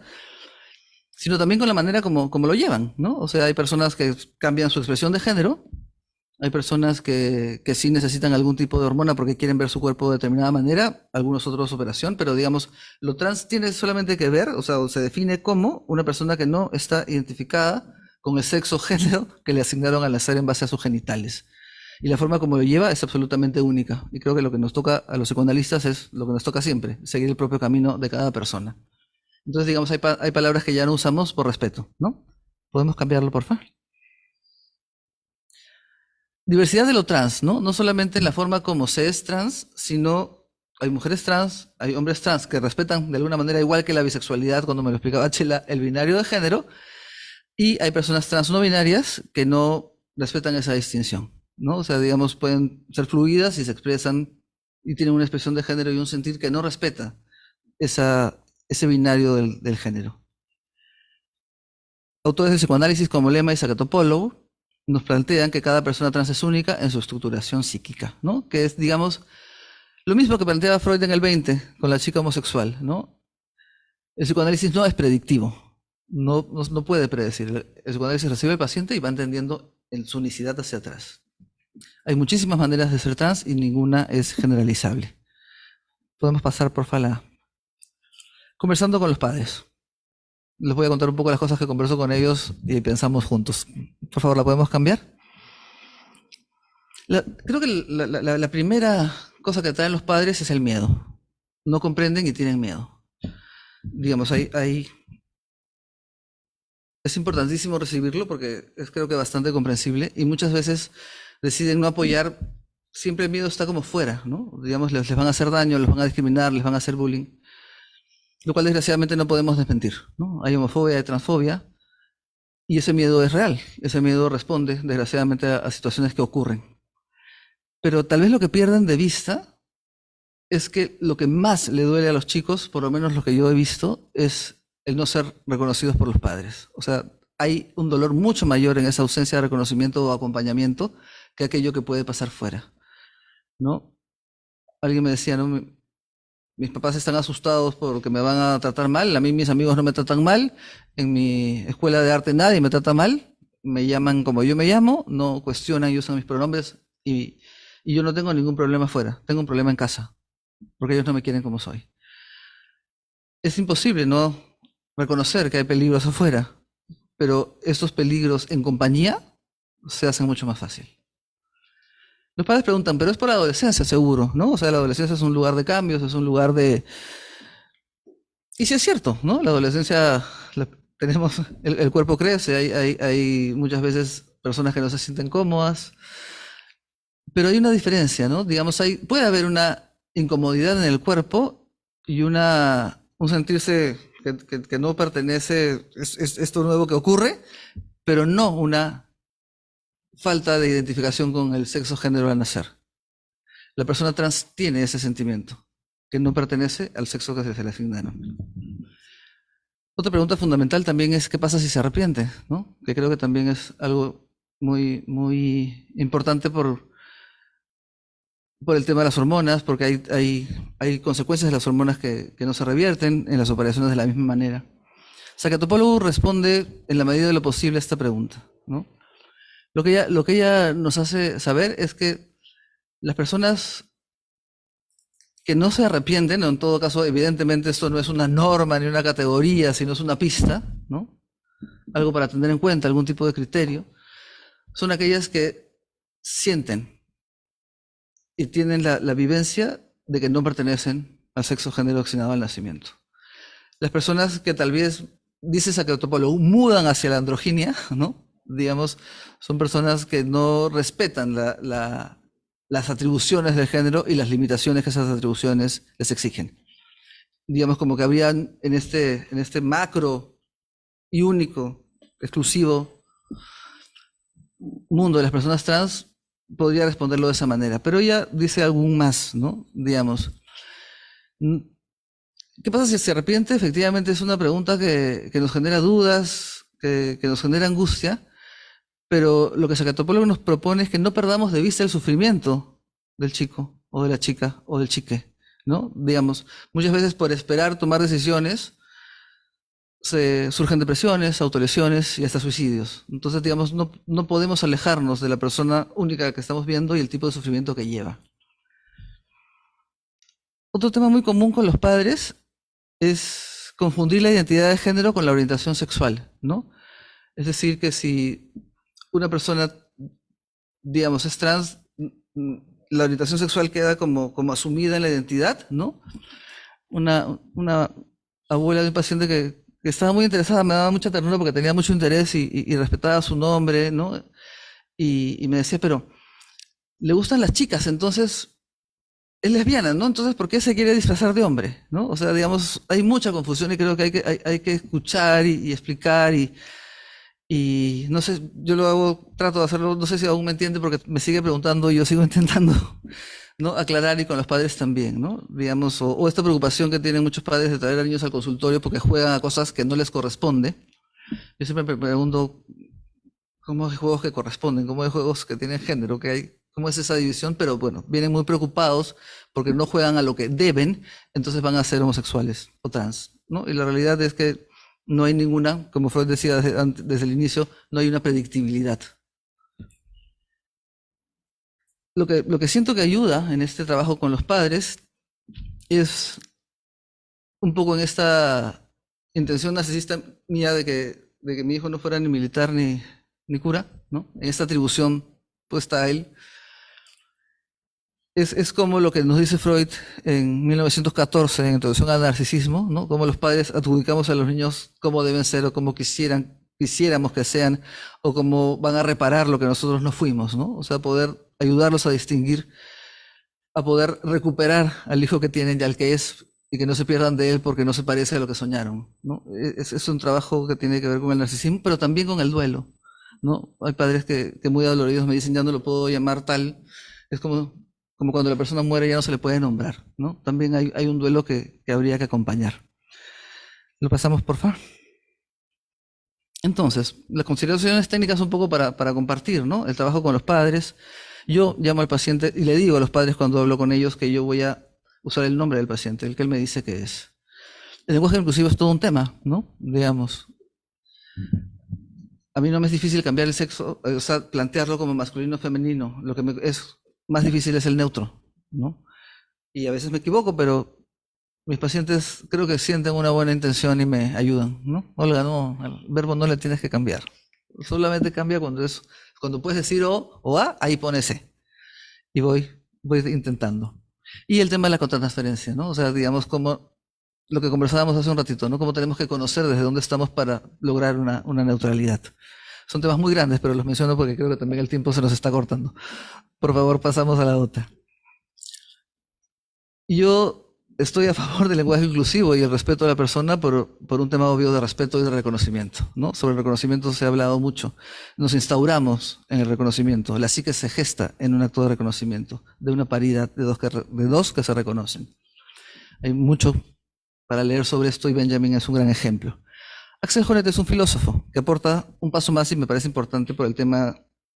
sino también con la manera como lo llevan, ¿no? O sea, hay personas que cambian su expresión de género, Hay personas que sí necesitan algún tipo de hormona porque quieren ver su cuerpo de determinada manera, algunos otros operación, pero digamos, lo trans tiene solamente que ver, o sea, se define como una persona que no está identificada con el sexo o género que le asignaron al nacer en base a sus genitales. Y la forma como lo lleva es absolutamente única. Y creo que lo que nos toca a los psicoanalistas es lo que nos toca siempre, seguir el propio camino de cada persona. Entonces, digamos, hay palabras que ya no usamos por respeto, ¿no? ¿Podemos cambiarlo, por favor? Diversidad de lo trans, ¿no? No solamente en la forma como se es trans, sino hay mujeres trans, hay hombres trans que respetan de alguna manera, igual que la bisexualidad, cuando me lo explicaba Chela, el binario de género, y hay personas trans no binarias que no respetan esa distinción, ¿no? O sea, digamos, pueden ser fluidas y se expresan y tienen una expresión de género y un sentir que no respeta ese binario del género. Autores del psicoanálisis como Lema y Sakatopoulos nos plantean que cada persona trans es única en su estructuración psíquica, ¿no? Que es, digamos, lo mismo que planteaba Freud en el 20 con la chica homosexual, ¿no? El psicoanálisis no es predictivo, no puede predecir. El psicoanálisis recibe al paciente y va entendiendo en su unicidad hacia atrás. Hay muchísimas maneras de ser trans y ninguna es generalizable. Podemos pasar, por favor, conversando con los padres. Les voy a contar un poco las cosas que converso con ellos y pensamos juntos. Por favor, ¿la podemos cambiar? Creo que la primera cosa que traen los padres es el miedo. No comprenden y tienen miedo. Digamos, es importantísimo recibirlo porque es creo que bastante comprensible y muchas veces deciden no apoyar. Siempre el miedo está como fuera, ¿no? Digamos, les van a hacer daño, les van a discriminar, les van a hacer bullying. Lo cual desgraciadamente no podemos desmentir, ¿no? Hay homofobia, hay transfobia, y ese miedo es real. Ese miedo responde, desgraciadamente, a situaciones que ocurren. Pero tal vez lo que pierden de vista es que lo que más le duele a los chicos, por lo menos lo que yo he visto, es el no ser reconocidos por los padres. O sea, hay un dolor mucho mayor en esa ausencia de reconocimiento o acompañamiento que aquello que puede pasar fuera, ¿no? Alguien me decía, ¿no? Mis papás están asustados porque me van a tratar mal, a mí mis amigos no me tratan mal, en mi escuela de arte nadie me trata mal, me llaman como yo me llamo, no cuestionan y usan mis pronombres y yo no tengo ningún problema afuera, tengo un problema en casa, porque ellos no me quieren como soy. Es imposible no reconocer que hay peligros afuera, pero estos peligros en compañía se hacen mucho más fácil. Los padres preguntan, pero es por la adolescencia seguro, ¿no? O sea, la adolescencia es un lugar de cambios, es un lugar de... Y sí es cierto, ¿no? La adolescencia, tenemos, el cuerpo crece, hay muchas veces personas que no se sienten cómodas, pero hay una diferencia, ¿no? Digamos, puede haber una incomodidad en el cuerpo y un sentirse que no pertenece, es esto nuevo que ocurre, pero no una falta de identificación con el sexo género al nacer. La persona trans tiene ese sentimiento, que no pertenece al sexo que se le asignaron. Otra pregunta fundamental también es qué pasa si se arrepiente, ¿no? Que creo que también es algo muy, muy importante por el tema de las hormonas, porque hay consecuencias de las hormonas que no se revierten en las operaciones de la misma manera. Sakatopoulos responde en la medida de lo posible a esta pregunta, ¿no? Lo que ella nos hace saber es que las personas que no se arrepienten, o en todo caso, evidentemente esto no es una norma ni una categoría, sino es una pista, ¿no? Algo para tener en cuenta, algún tipo de criterio, son aquellas que sienten y tienen la vivencia de que no pertenecen al sexo género asignado al nacimiento. Las personas que tal vez, dice Sakatopoulos, mudan hacia la androginia, ¿no? Digamos, son personas que no respetan las atribuciones del género y las limitaciones que esas atribuciones les exigen. Digamos, como que habrían en este macro y único, exclusivo mundo de las personas trans, podría responderlo de esa manera. Pero ella dice algo más, ¿no? Digamos, ¿qué pasa si se arrepiente? Efectivamente es una pregunta que nos genera dudas, que nos genera angustia, pero lo que Sakatopoulos nos propone es que no perdamos de vista el sufrimiento del chico, o de la chica, o del chique, ¿no? Digamos, muchas veces por esperar tomar decisiones, surgen depresiones, autolesiones y hasta suicidios. Entonces, digamos, no podemos alejarnos de la persona única que estamos viendo y el tipo de sufrimiento que lleva. Otro tema muy común con los padres es confundir la identidad de género con la orientación sexual, ¿no? Es decir, que si una persona, digamos, es trans, la orientación sexual queda como asumida en la identidad, ¿no? Una abuela de un paciente que estaba muy interesada, me daba mucha ternura porque tenía mucho interés y respetaba su nombre, ¿no? Y me decía, pero le gustan las chicas, entonces es lesbiana, ¿no? Entonces, ¿por qué se quiere disfrazar de hombre? ¿No? O sea, digamos, hay mucha confusión y creo que hay que escuchar y explicar y no sé, yo lo hago, trato de hacerlo, no sé si aún me entiende porque me sigue preguntando y yo sigo intentando, ¿no? Aclarar y con los padres también, ¿no? Digamos, o esta preocupación que tienen muchos padres de traer a niños al consultorio porque juegan a cosas que no les corresponde. Yo siempre me pregunto, ¿cómo hay juegos que corresponden? ¿Cómo hay juegos que tienen género? ¿Cómo es esa división? Pero bueno, vienen muy preocupados porque no juegan a lo que deben, entonces van a ser homosexuales o trans, ¿no? Y la realidad es que no hay ninguna, como Freud decía desde el inicio, no hay una predictibilidad. Lo que siento que ayuda en este trabajo con los padres es un poco en esta intención narcisista mía de que mi hijo no fuera ni militar ni cura, ¿no? En esta atribución puesta a él. Es como lo que nos dice Freud en 1914, en Introducción al Narcisismo, ¿no? Cómo los padres adjudicamos a los niños cómo deben ser o cómo quisiéramos que sean, o cómo van a reparar lo que nosotros no fuimos, ¿no? O sea, poder ayudarlos a distinguir, a poder recuperar al hijo que tienen y al que es, y que no se pierdan de él porque no se parece a lo que soñaron, ¿no? Es un trabajo que tiene que ver con el narcisismo, pero también con el duelo, ¿no? Hay padres que muy adoloridos me dicen, ya no lo puedo llamar tal, es como cuando la persona muere ya no se le puede nombrar, ¿no? También hay un duelo que habría que acompañar. Lo pasamos, por favor. Entonces, las consideraciones técnicas un poco para compartir, ¿no? El trabajo con los padres. Yo llamo al paciente y le digo a los padres cuando hablo con ellos que yo voy a usar el nombre del paciente, el que él me dice que es. El lenguaje inclusivo es todo un tema, ¿no? Digamos, a mí no me es difícil cambiar el sexo, o sea, plantearlo como masculino o femenino. Lo que me es más difícil es el neutro, ¿no? Y a veces me equivoco, pero mis pacientes creo que sienten una buena intención y me ayudan, ¿no? Olga, no, el verbo no le tienes que cambiar. Solamente cambia cuando puedes decir o a, ahí pones e. Y voy intentando. Y el tema de la contratransferencia, ¿no? O sea, digamos, como lo que conversábamos hace un ratito, ¿no? Cómo tenemos que conocer desde dónde estamos para lograr una neutralidad. Son temas muy grandes, pero los menciono porque creo que también el tiempo se nos está cortando. Por favor, pasamos a la otra. Yo estoy a favor del lenguaje inclusivo y el respeto a la persona por un tema obvio de respeto y de reconocimiento, ¿no? Sobre el reconocimiento se ha hablado mucho. Nos instauramos en el reconocimiento. La psique se gesta en un acto de reconocimiento, de una paridad de dos que se reconocen. Hay mucho para leer sobre esto y Benjamin es un gran ejemplo. Axel Honneth es un filósofo que aporta un paso más y me parece importante por el tema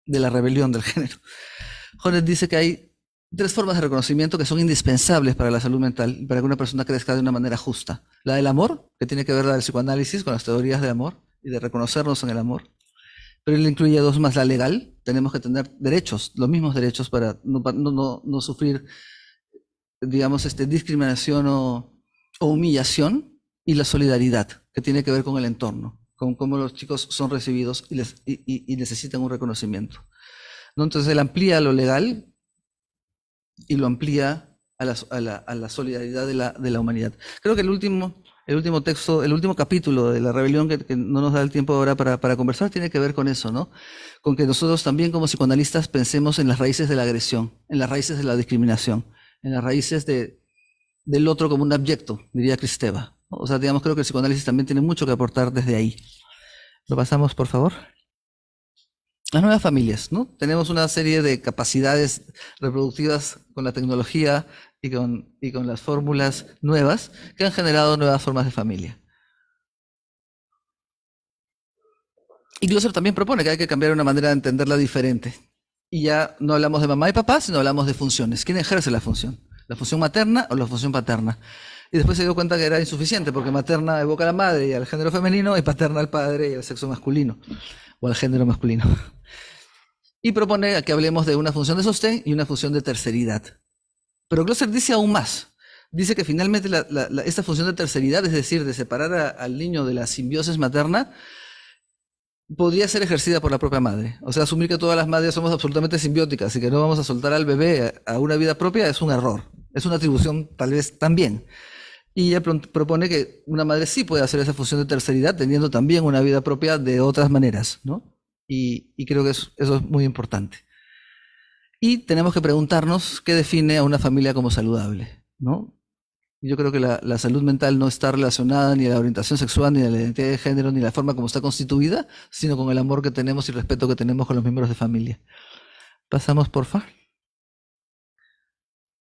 de la rebelión del género. Honneth dice que hay 3 formas de reconocimiento que son indispensables para la salud mental y para que una persona crezca de una manera justa. La del amor, que tiene que ver con el psicoanálisis, con las teorías de amor y de reconocernos en el amor. Pero él incluye 2 más. La legal, tenemos que tener derechos, los mismos derechos para no sufrir, digamos, discriminación o humillación. Y la solidaridad, que tiene que ver con el entorno, con cómo los chicos son recibidos y necesitan un reconocimiento, ¿no? Entonces él amplía lo legal y lo amplía a la solidaridad de la humanidad. Creo que el último texto, el último capítulo de la rebelión, que no nos da el tiempo ahora para conversar, tiene que ver con eso, ¿no? Con que nosotros también como psicoanalistas pensemos en las raíces de la agresión, en las raíces de la discriminación, en las raíces del otro como un abyecto, diría Kristeva. O sea, digamos, creo que el psicoanálisis también tiene mucho que aportar desde ahí. Lo pasamos, por favor. Las nuevas familias, ¿no? Tenemos una serie de capacidades reproductivas con la tecnología y con las fórmulas nuevas que han generado nuevas formas de familia. Y Glosser también propone que hay que cambiar una manera de entenderla diferente. Y ya no hablamos de mamá y papá, sino hablamos de funciones. ¿Quién ejerce la función? ¿La función materna o la función paterna? Y después se dio cuenta que era insuficiente, porque materna evoca a la madre y al género femenino, y paterna al padre y al sexo masculino, o al género masculino. Y propone que hablemos de una función de sostén y una función de terceridad. Pero Glosser dice aún más. Dice que finalmente esta función de terceridad, es decir, de separar al niño de la simbiosis materna, podría ser ejercida por la propia madre. O sea, asumir que todas las madres somos absolutamente simbióticas y que no vamos a soltar al bebé a una vida propia es un error. Es una atribución tal vez también. Y ella propone que una madre sí puede hacer esa función de terceridad teniendo también una vida propia de otras maneras, ¿no? Y creo que eso es muy importante. Y tenemos que preguntarnos qué define a una familia como saludable, ¿no? Yo creo que la salud mental no está relacionada ni a la orientación sexual, ni a la identidad de género, ni a la forma como está constituida, sino con el amor que tenemos y el respeto que tenemos con los miembros de familia. Pasamos, porfa.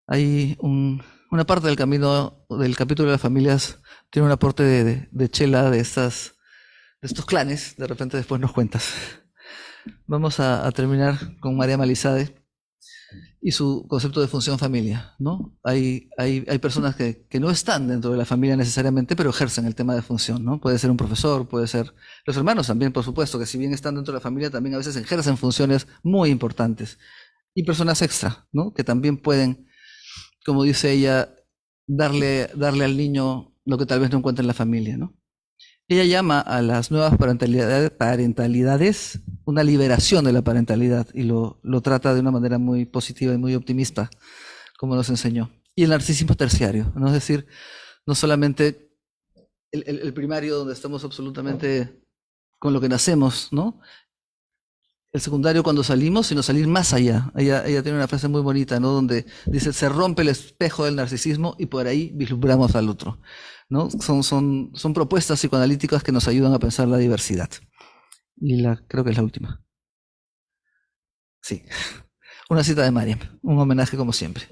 Hay una parte del camino del capítulo de las familias, tiene un aporte de Chela de estos clanes, de repente después nos cuentas. Vamos a terminar con María Malizade y su concepto de función familia, ¿no? Hay personas que no están dentro de la familia necesariamente, pero ejercen el tema de función, ¿no? Puede ser un profesor, puede ser los hermanos también, por supuesto, que si bien están dentro de la familia, también a veces ejercen funciones muy importantes. Y personas extra, ¿no? Que también pueden, como dice ella, darle al niño lo que tal vez no encuentra en la familia, ¿no? Ella llama a las nuevas parentalidades una liberación de la parentalidad y lo trata de una manera muy positiva y muy optimista, como nos enseñó. Y el narcisismo terciario, ¿no? Es decir, no solamente el primario donde estamos absolutamente con lo que nacemos, ¿no? El secundario cuando salimos, sino salir más allá. Ella tiene una frase muy bonita, ¿no? Donde dice, se rompe el espejo del narcisismo y por ahí vislumbramos al otro, ¿no? Son propuestas psicoanalíticas que nos ayudan a pensar la diversidad. Y creo que es la última. Sí. Una cita de Mariam, un homenaje como siempre.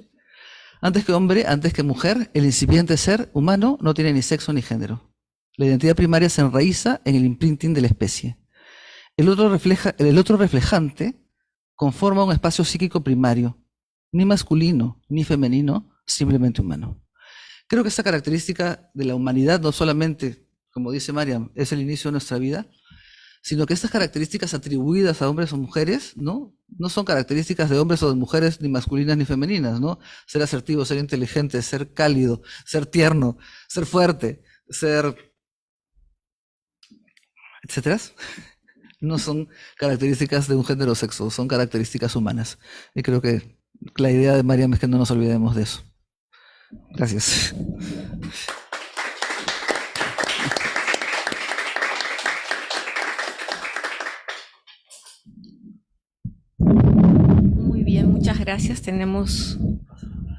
Antes que hombre, antes que mujer, el incipiente ser humano no tiene ni sexo ni género. La identidad primaria se enraiza en el imprinting de la especie. El otro reflejante conforma un espacio psíquico primario, ni masculino ni femenino, simplemente humano. Creo que esta característica de la humanidad no solamente, como dice Mariam, es el inicio de nuestra vida, sino que estas características atribuidas a hombres o mujeres, ¿no? No son características de hombres o de mujeres ni masculinas ni femeninas, ¿no? Ser asertivo, ser inteligente, ser cálido, ser tierno, ser fuerte, ser etcétera. No son características de un género o sexo, son características humanas. Y creo que la idea de Mariam es que no nos olvidemos de eso. Gracias. Muy bien, muchas gracias. Tenemos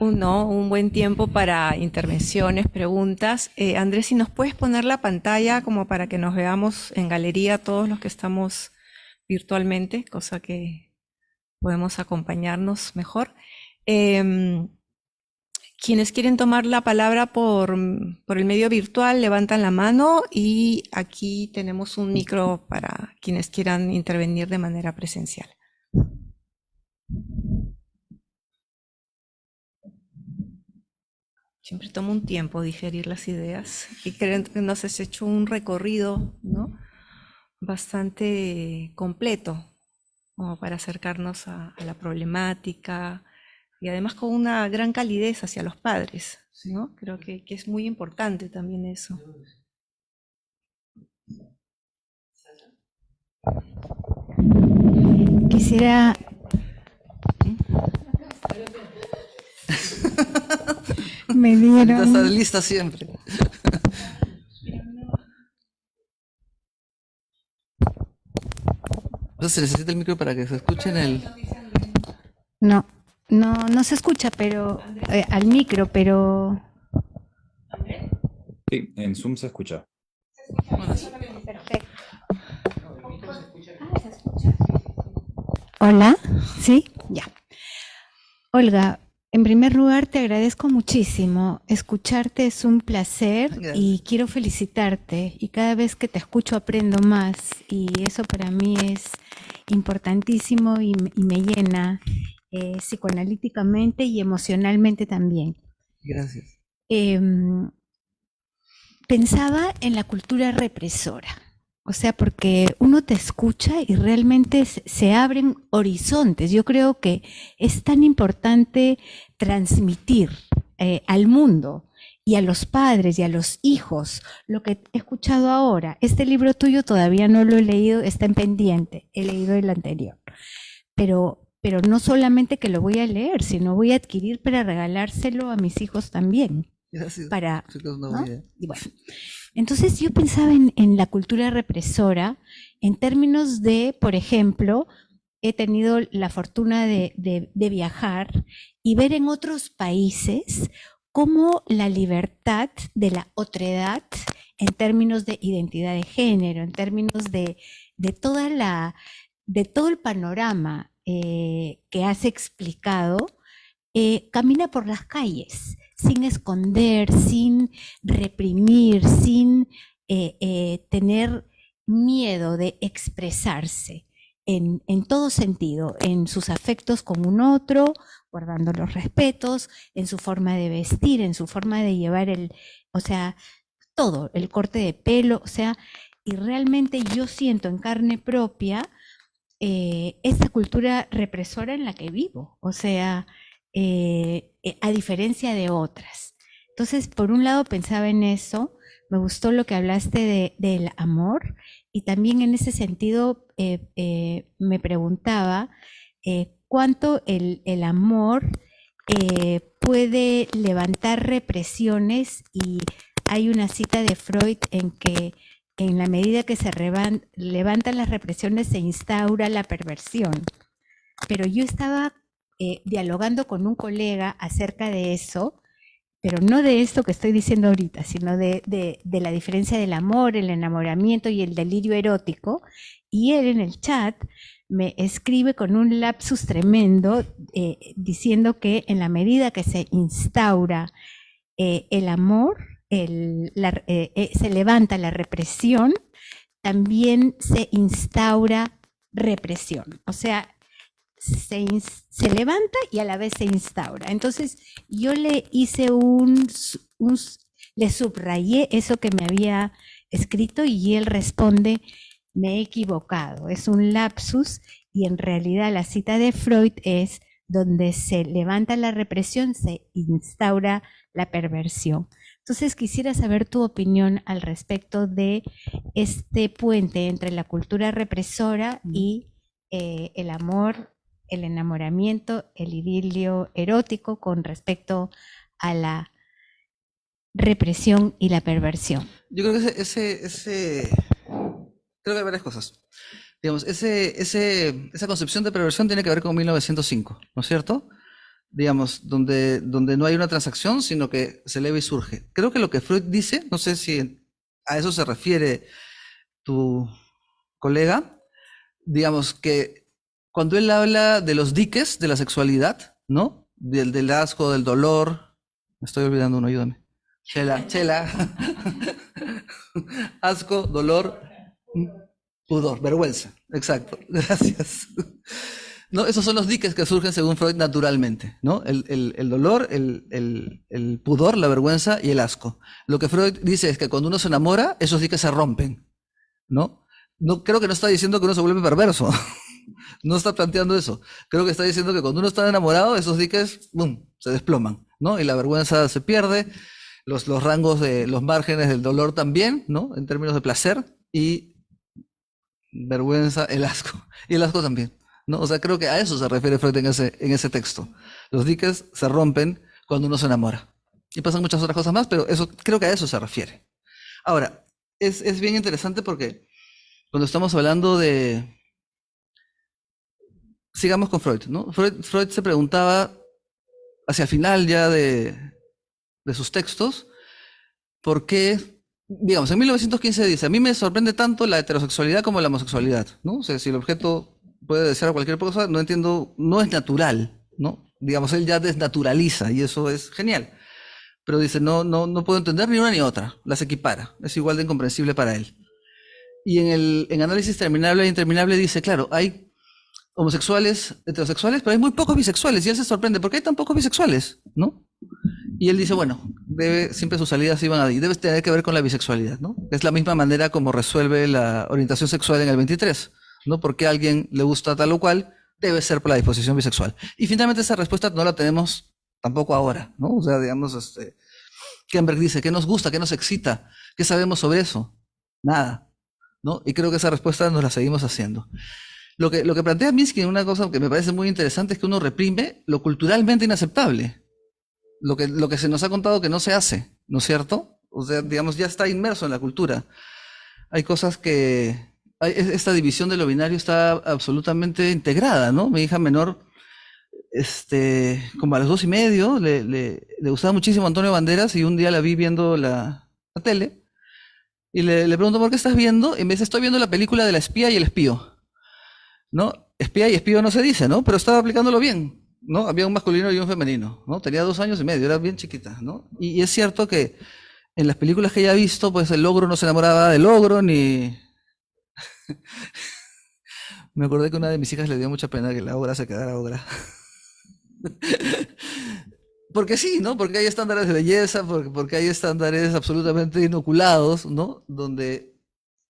un buen tiempo para intervenciones, preguntas. Andrés, si nos puedes poner la pantalla como para que nos veamos en galería todos los que estamos virtualmente, cosa que podemos acompañarnos mejor. Quienes quieren tomar la palabra por el medio virtual, levantan la mano y aquí tenemos un micro para quienes quieran intervenir de manera presencial. Siempre toma un tiempo digerir las ideas y creo que nos has hecho un recorrido, ¿no? Bastante completo como para acercarnos a la problemática y además con una gran calidez hacia los padres, ¿no? Creo que es muy importante también eso. Quisiera... Me dieron... Está lista siempre. Entonces se necesita el micro para que se escuche en el... No se escucha, pero al micro, pero... Sí, en Zoom se escucha. Perfecto. Hola, ¿sí? Ya. Olga, en primer lugar te agradezco muchísimo. Escucharte es un placer. Gracias. Y quiero felicitarte. Y cada vez que te escucho aprendo más y eso para mí es importantísimo y me llena psicoanalíticamente y emocionalmente también. Gracias. pensaba en la cultura represora. O sea, porque uno te escucha y realmente se abren horizontes. Yo creo que es tan importante transmitir al mundo y a los padres y a los hijos lo que he escuchado ahora. Este libro tuyo todavía no lo he leído, está en pendiente. He leído el anterior. Pero no solamente que lo voy a leer, sino voy a adquirir para regalárselo a mis hijos también. Gracias. Para, Sí que es una ¿no? buena idea. Y bueno, entonces yo pensaba en la cultura represora en términos de, por ejemplo, he tenido la fortuna de viajar y ver en otros países cómo la libertad de la otredad en términos de identidad de género, en términos de todo el panorama que has explicado, camina por las calles, sin esconder, sin reprimir, sin tener miedo de expresarse en todo sentido, en sus afectos con un otro, guardando los respetos, en su forma de vestir, en su forma de llevar o sea, todo, el corte de pelo, o sea, y realmente yo siento en carne propia esta cultura represora en la que vivo, o sea, a diferencia de otras. Entonces, por un lado pensaba en eso, me gustó lo que hablaste del amor y también en ese sentido me preguntaba cuánto el amor puede levantar represiones, y hay una cita de Freud en que en la medida que se levantan las represiones se instaura la perversión. Pero yo estaba dialogando con un colega acerca de eso, pero no de esto que estoy diciendo ahorita, sino de la diferencia del amor, el enamoramiento y el delirio erótico, y él en el chat me escribe con un lapsus tremendo diciendo que en la medida que se instaura el amor, se levanta la represión, también se instaura represión. O sea, se levanta y a la vez se instaura. Entonces yo le hice le subrayé eso que me había escrito y él responde: me he equivocado, es un lapsus, y en realidad la cita de Freud es: donde se levanta la represión se instaura la perversión. Entonces quisiera saber tu opinión al respecto de este puente entre la cultura represora y el amor, el enamoramiento, el idilio erótico con respecto a la represión y la perversión. Yo creo que creo que hay varias cosas. Digamos, esa concepción de perversión tiene que ver con 1905, ¿no es cierto? Digamos, donde no hay una transacción, sino que se eleva y surge. Creo que lo que Freud dice, no sé si a eso se refiere tu colega, digamos que cuando él habla de los diques de la sexualidad, ¿no? Del asco, del dolor, me estoy olvidando uno, ayúdame. Chela, asco, dolor, pudor, vergüenza, exacto, gracias. No, esos son los diques que surgen según Freud naturalmente, ¿no? El dolor, el pudor, la vergüenza y el asco. Lo que Freud dice es que cuando uno se enamora, esos diques se rompen, ¿no? No, creo que no está diciendo que uno se vuelve perverso. No está planteando eso. Creo que está diciendo que cuando uno está enamorado, esos diques, ¡bum!, se desploman, ¿no? Y la vergüenza se pierde, los rangos de los márgenes del dolor también, ¿no? En términos de placer, y vergüenza, el asco. Y el asco también, ¿no? O sea, creo que a eso se refiere Freud en ese texto. Los diques se rompen cuando uno se enamora. Y pasan muchas otras cosas más, pero eso, creo que a eso se refiere. Ahora, es bien interesante porque cuando estamos hablando de... Sigamos con Freud, ¿no? Freud se preguntaba hacia el final ya de sus textos, ¿por qué? Digamos, en 1915 dice: a mí me sorprende tanto la heterosexualidad como la homosexualidad, ¿no? O sea, si el objeto puede desear cualquier cosa, no entiendo, no es natural, ¿no? Digamos, él ya desnaturaliza y eso es genial. Pero dice, no puedo entender ni una ni otra, las equipara, es igual de incomprensible para él. Y en Análisis Terminable e Interminable dice, claro, hay homosexuales, heterosexuales, pero hay muy pocos bisexuales, y él se sorprende, ¿por qué hay tan pocos bisexuales? ¿No? Y él dice, bueno, siempre sus salidas iban ahí, debe tener que ver con la bisexualidad, ¿no? Es la misma manera como resuelve la orientación sexual en el 23, ¿no? Porque a alguien le gusta tal o cual, debe ser por la disposición bisexual. Y finalmente esa respuesta no la tenemos tampoco ahora, ¿no? O sea, digamos, Kemberg dice, ¿qué nos gusta? ¿Qué nos excita? ¿Qué sabemos sobre eso? Nada, ¿no? Y creo que esa respuesta nos la seguimos haciendo. Lo que plantea Minsky, una cosa que me parece muy interesante, es que uno reprime lo culturalmente inaceptable. Lo que se nos ha contado que no se hace, ¿no es cierto? O sea, digamos, ya está inmerso en la cultura. Hay cosas esta división de lo binario está absolutamente integrada, ¿no? Mi hija menor, como a las 2:30, le gustaba muchísimo Antonio Banderas y un día la vi viendo la tele y le pregunto, ¿por qué estás viendo? Y me dice, estoy viendo la película de la espía y el espío, ¿no? Espía y espío no se dice, ¿no? Pero estaba aplicándolo bien, ¿no? Había un masculino y un femenino, ¿no? Tenía 2 años y medio, era bien chiquita, ¿no? Y es cierto que en las películas que ella ha visto, pues el ogro no se enamoraba del ogro, ni... Me acordé que una de mis hijas le dio mucha pena que la obra se quedara obra. Porque sí, ¿no? Porque hay estándares de belleza, porque hay estándares absolutamente inoculados, ¿no? Donde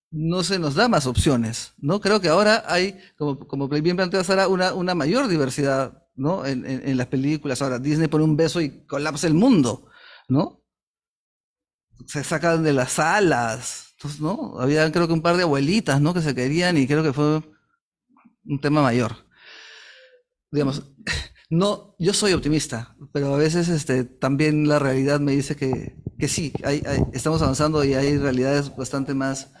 no se nos da más opciones, ¿no? Creo que ahora hay, como bien plantea Sara, una mayor diversidad, ¿no? En las películas. Ahora Disney pone un beso y colapsa el mundo, ¿no? Se sacan de las salas, entonces, ¿no? Había creo que un par de abuelitas, ¿no? Que se querían y creo que fue un tema mayor. Digamos, no, yo soy optimista, pero a veces también la realidad me dice que sí, estamos avanzando y hay realidades bastante más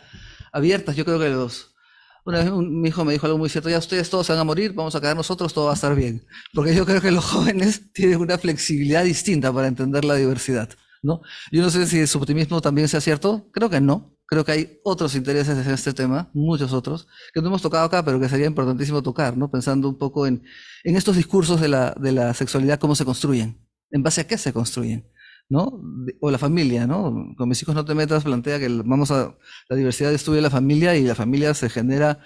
abiertas. Yo creo que una vez mi hijo me dijo algo muy cierto, ya ustedes todos se van a morir, vamos a quedar nosotros, todo va a estar bien. Porque yo creo que los jóvenes tienen una flexibilidad distinta para entender la diversidad, ¿no? Yo no sé si su optimismo también sea cierto, creo que no. Creo que hay otros intereses en este tema, muchos otros, que no hemos tocado acá, pero que sería importantísimo tocar, ¿no? Pensando un poco en estos discursos de la sexualidad, cómo se construyen, en base a qué se construyen, ¿no? O la familia, ¿no? Con mis hijos no te metas, plantea que la diversidad estudia la familia y la familia se genera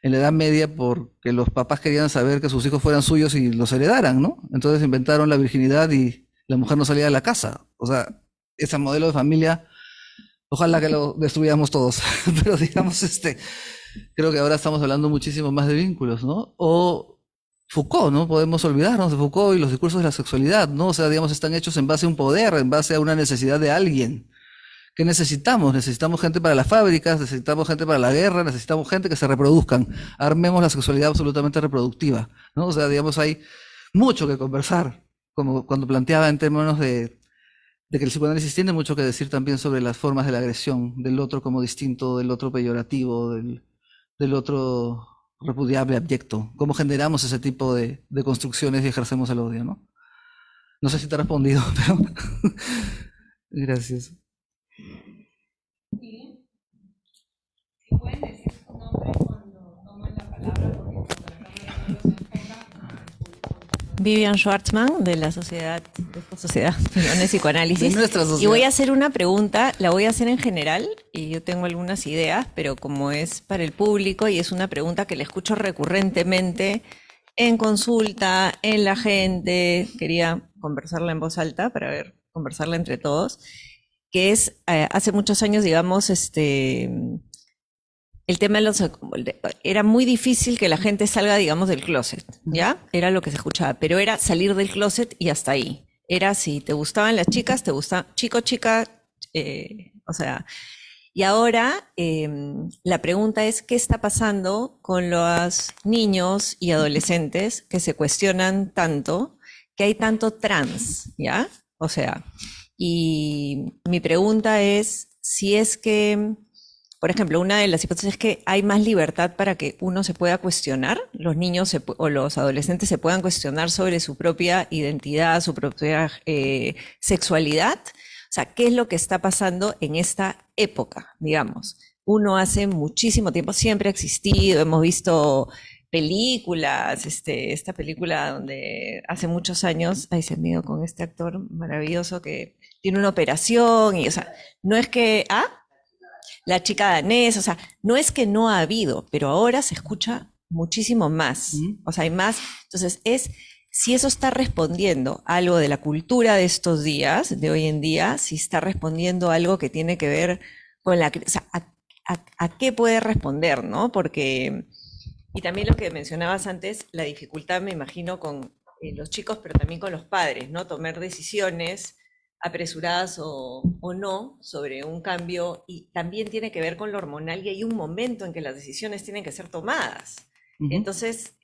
en la Edad Media porque los papás querían saber que sus hijos fueran suyos y los heredaran, ¿no? Entonces inventaron la virginidad y la mujer no salía de la casa. O sea, ese modelo de familia, ojalá que lo destruyamos todos, pero digamos, creo que ahora estamos hablando muchísimo más de vínculos, ¿no? O Foucault, ¿no? Podemos olvidarnos de Foucault y los discursos de la sexualidad, ¿no? O sea, digamos, están hechos en base a un poder, en base a una necesidad de alguien. ¿Qué necesitamos? Necesitamos gente para las fábricas, necesitamos gente para la guerra, necesitamos gente que se reproduzcan. Armemos la sexualidad absolutamente reproductiva, ¿no? O sea, digamos, hay mucho que conversar, como cuando planteaba en términos de que el psicoanálisis tiene mucho que decir también sobre las formas de la agresión, del otro como distinto, del otro peyorativo, del otro repudiable, abyecto. ¿Cómo generamos ese tipo de construcciones y ejercemos el odio, ¿no? No sé si te he respondido, pero gracias. Sí. Si pueden decir su nombre cuando toman la palabra, porque cuando la cámara no los enfoca. Vivian Schwartzman, de la Sociedad perdón, de Psicoanálisis. De nuestra sociedad. Y voy a hacer una pregunta, la voy a hacer en general, y yo tengo algunas ideas, pero como es para el público y es una pregunta que le escucho recurrentemente en consulta, en la gente, quería conversarla en voz alta para ver, conversarla entre todos, que es, hace muchos años, digamos, el tema era muy difícil que la gente salga, digamos, del closet, ¿ya? Era lo que se escuchaba, pero era salir del closet y hasta ahí. Era si te gustaban las chicas, te gustaba chico, chica, o sea. Y ahora la pregunta es, ¿qué está pasando con los niños y adolescentes que se cuestionan tanto, que hay tanto trans, ¿ya? O sea, y mi pregunta es si es que, por ejemplo, una de las hipótesis es que hay más libertad para que uno se pueda cuestionar, los niños o los adolescentes se puedan cuestionar sobre su propia identidad, su propia sexualidad. O sea, ¿qué es lo que está pasando en esta época, digamos? Uno hace muchísimo tiempo, siempre ha existido, hemos visto películas, esta película donde hace muchos años, ay, se me dio con este actor maravilloso que tiene una operación y, o sea, no es que, la chica danesa, o sea, no es que no ha habido, pero ahora se escucha muchísimo más, o sea, hay más, entonces si eso está respondiendo a algo de la cultura de estos días, de hoy en día, si está respondiendo a algo que tiene que ver con la, o sea, a qué puede responder, ¿no? Porque, y también lo que mencionabas antes, la dificultad, me imagino, con los chicos, pero también con los padres, ¿no? Tomar decisiones apresuradas o no sobre un cambio, y también tiene que ver con lo hormonal, y hay un momento en que las decisiones tienen que ser tomadas. Entonces,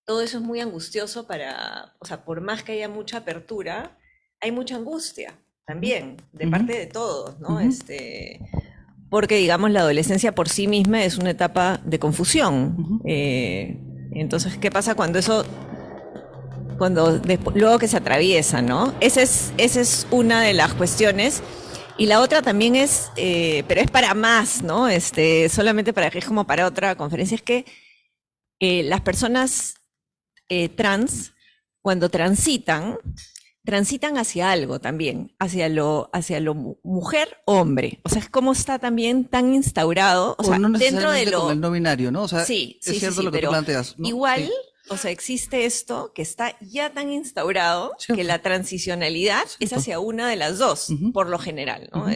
todo eso es muy angustioso para, o sea, por más que haya mucha apertura, hay mucha angustia también, de parte de todos, ¿no? Porque, digamos, la adolescencia por sí misma es una etapa de confusión. Entonces, ¿qué pasa cuando eso, luego que se atraviesa, ¿no? Esa es una de las cuestiones. Y la otra también es, pero es para más, ¿no? Solamente para que es como para otra conferencia, es que las personas trans, cuando transitan hacia algo también, hacia lo mujer-hombre. O sea, es como está también tan instaurado, o sea, no dentro de necesariamente lo... con el no binario, ¿no? O sea, Sí, es cierto lo que tú pero planteas, ¿no? igual, Sí. o sea, existe esto que está ya tan instaurado Cierto. que la transicionalidad es Cierto. hacia una de las dos, por lo general, ¿no? Ujú.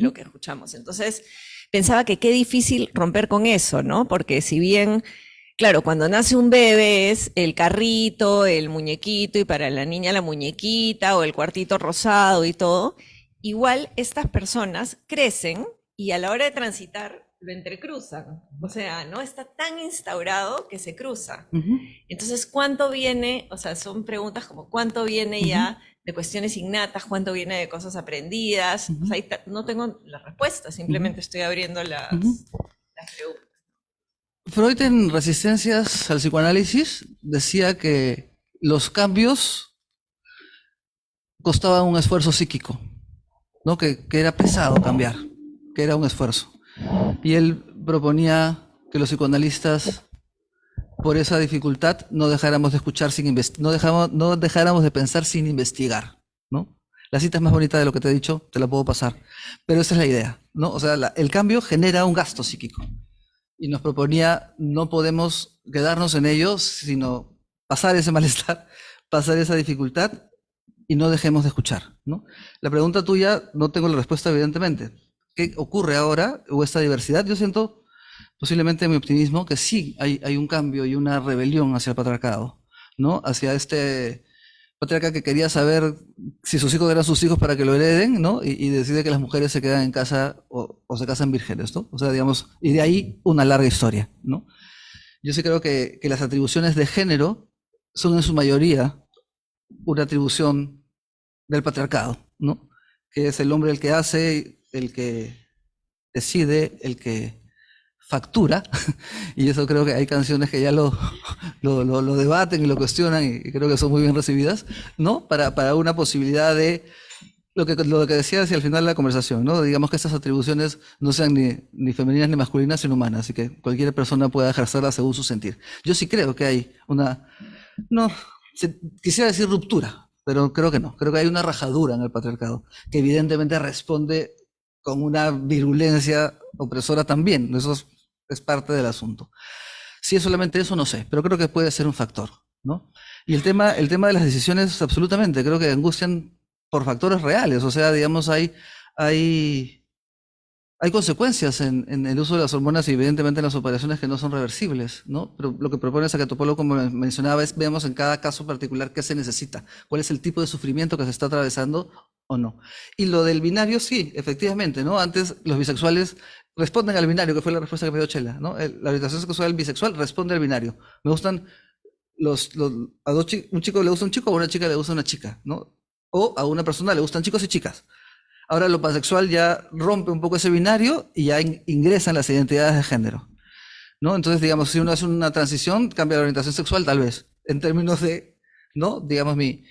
Lo que escuchamos. Entonces, pensaba que qué difícil romper con eso, ¿no? Porque si bien, claro, cuando nace un bebé es el carrito, el muñequito, y para la niña la muñequita, o el cuartito rosado y todo, igual estas personas crecen y a la hora de transitar lo entrecruzan. O sea, ¿no? Está tan instaurado que se cruza. Entonces, ¿cuánto viene? O sea, son preguntas como ¿cuánto viene ya de cuestiones innatas? ¿Cuánto viene de cosas aprendidas? O sea, no tengo la respuesta, simplemente estoy abriendo las preguntas. Freud, en Resistencias al psicoanálisis, decía que los cambios costaban un esfuerzo psíquico, ¿no? Que era pesado cambiar, que era un esfuerzo. Y él proponía que los psicoanalistas, por esa dificultad, no dejáramos de escuchar no dejáramos de pensar sin investigar, ¿no? La cita es más bonita de lo que te he dicho, te la puedo pasar, pero esa es la idea, ¿no? O sea, el cambio genera un gasto psíquico. Y nos proponía, no podemos quedarnos en ello, sino pasar ese malestar, pasar esa dificultad, y no dejemos de escuchar, ¿no? La pregunta tuya, no tengo la respuesta, evidentemente. ¿Qué ocurre ahora? ¿O esta diversidad? Yo siento, posiblemente en mi optimismo, que sí hay un cambio y una rebelión hacia el patriarcado, ¿no? Hacia este patriarca que quería saber si sus hijos eran sus hijos para que lo hereden, ¿no? Y decide que las mujeres se quedan en casa o se casan vírgenes, ¿no? O sea, digamos, y de ahí una larga historia, ¿no? Yo sí creo que las atribuciones de género son en su mayoría una atribución del patriarcado, ¿no? Que es el hombre el que hace, el que decide, el que factura, y eso creo que hay canciones que ya lo debaten y lo cuestionan, y creo que son muy bien recibidas, ¿no? Para una posibilidad de lo que decía hacia el final de la conversación, ¿no? Digamos que estas atribuciones no sean ni femeninas ni masculinas, sino humanas, y que cualquier persona pueda ejercerlas según su sentir. Yo sí creo que hay quisiera decir ruptura, pero creo que no. Creo que hay una rajadura en el patriarcado, que evidentemente responde con una virulencia opresora también. Eso es parte del asunto. Si es solamente eso, no sé, pero creo que puede ser un factor, ¿no? Y el tema de las decisiones, absolutamente, creo que angustian por factores reales. O sea, digamos, hay consecuencias en el uso de las hormonas y evidentemente en las operaciones que no son reversibles, ¿no? Pero lo que propone Sacatopolo, como mencionaba, es veamos en cada caso particular qué se necesita, cuál es el tipo de sufrimiento que se está atravesando o no. Y lo del binario, sí, efectivamente, ¿no? Antes los bisexuales responden al binario, que fue la respuesta que me dio Chela, ¿no? La orientación sexual bisexual responde al binario. Me gustan un chico le gusta un chico, o a una chica le gusta una chica, ¿no? O a una persona le gustan chicos y chicas. Ahora lo pansexual ya rompe un poco ese binario y ya ingresan las identidades de género, ¿no? Entonces, digamos, si uno hace una transición, cambia la orientación sexual, tal vez, en términos de, ¿no? Digamos, mi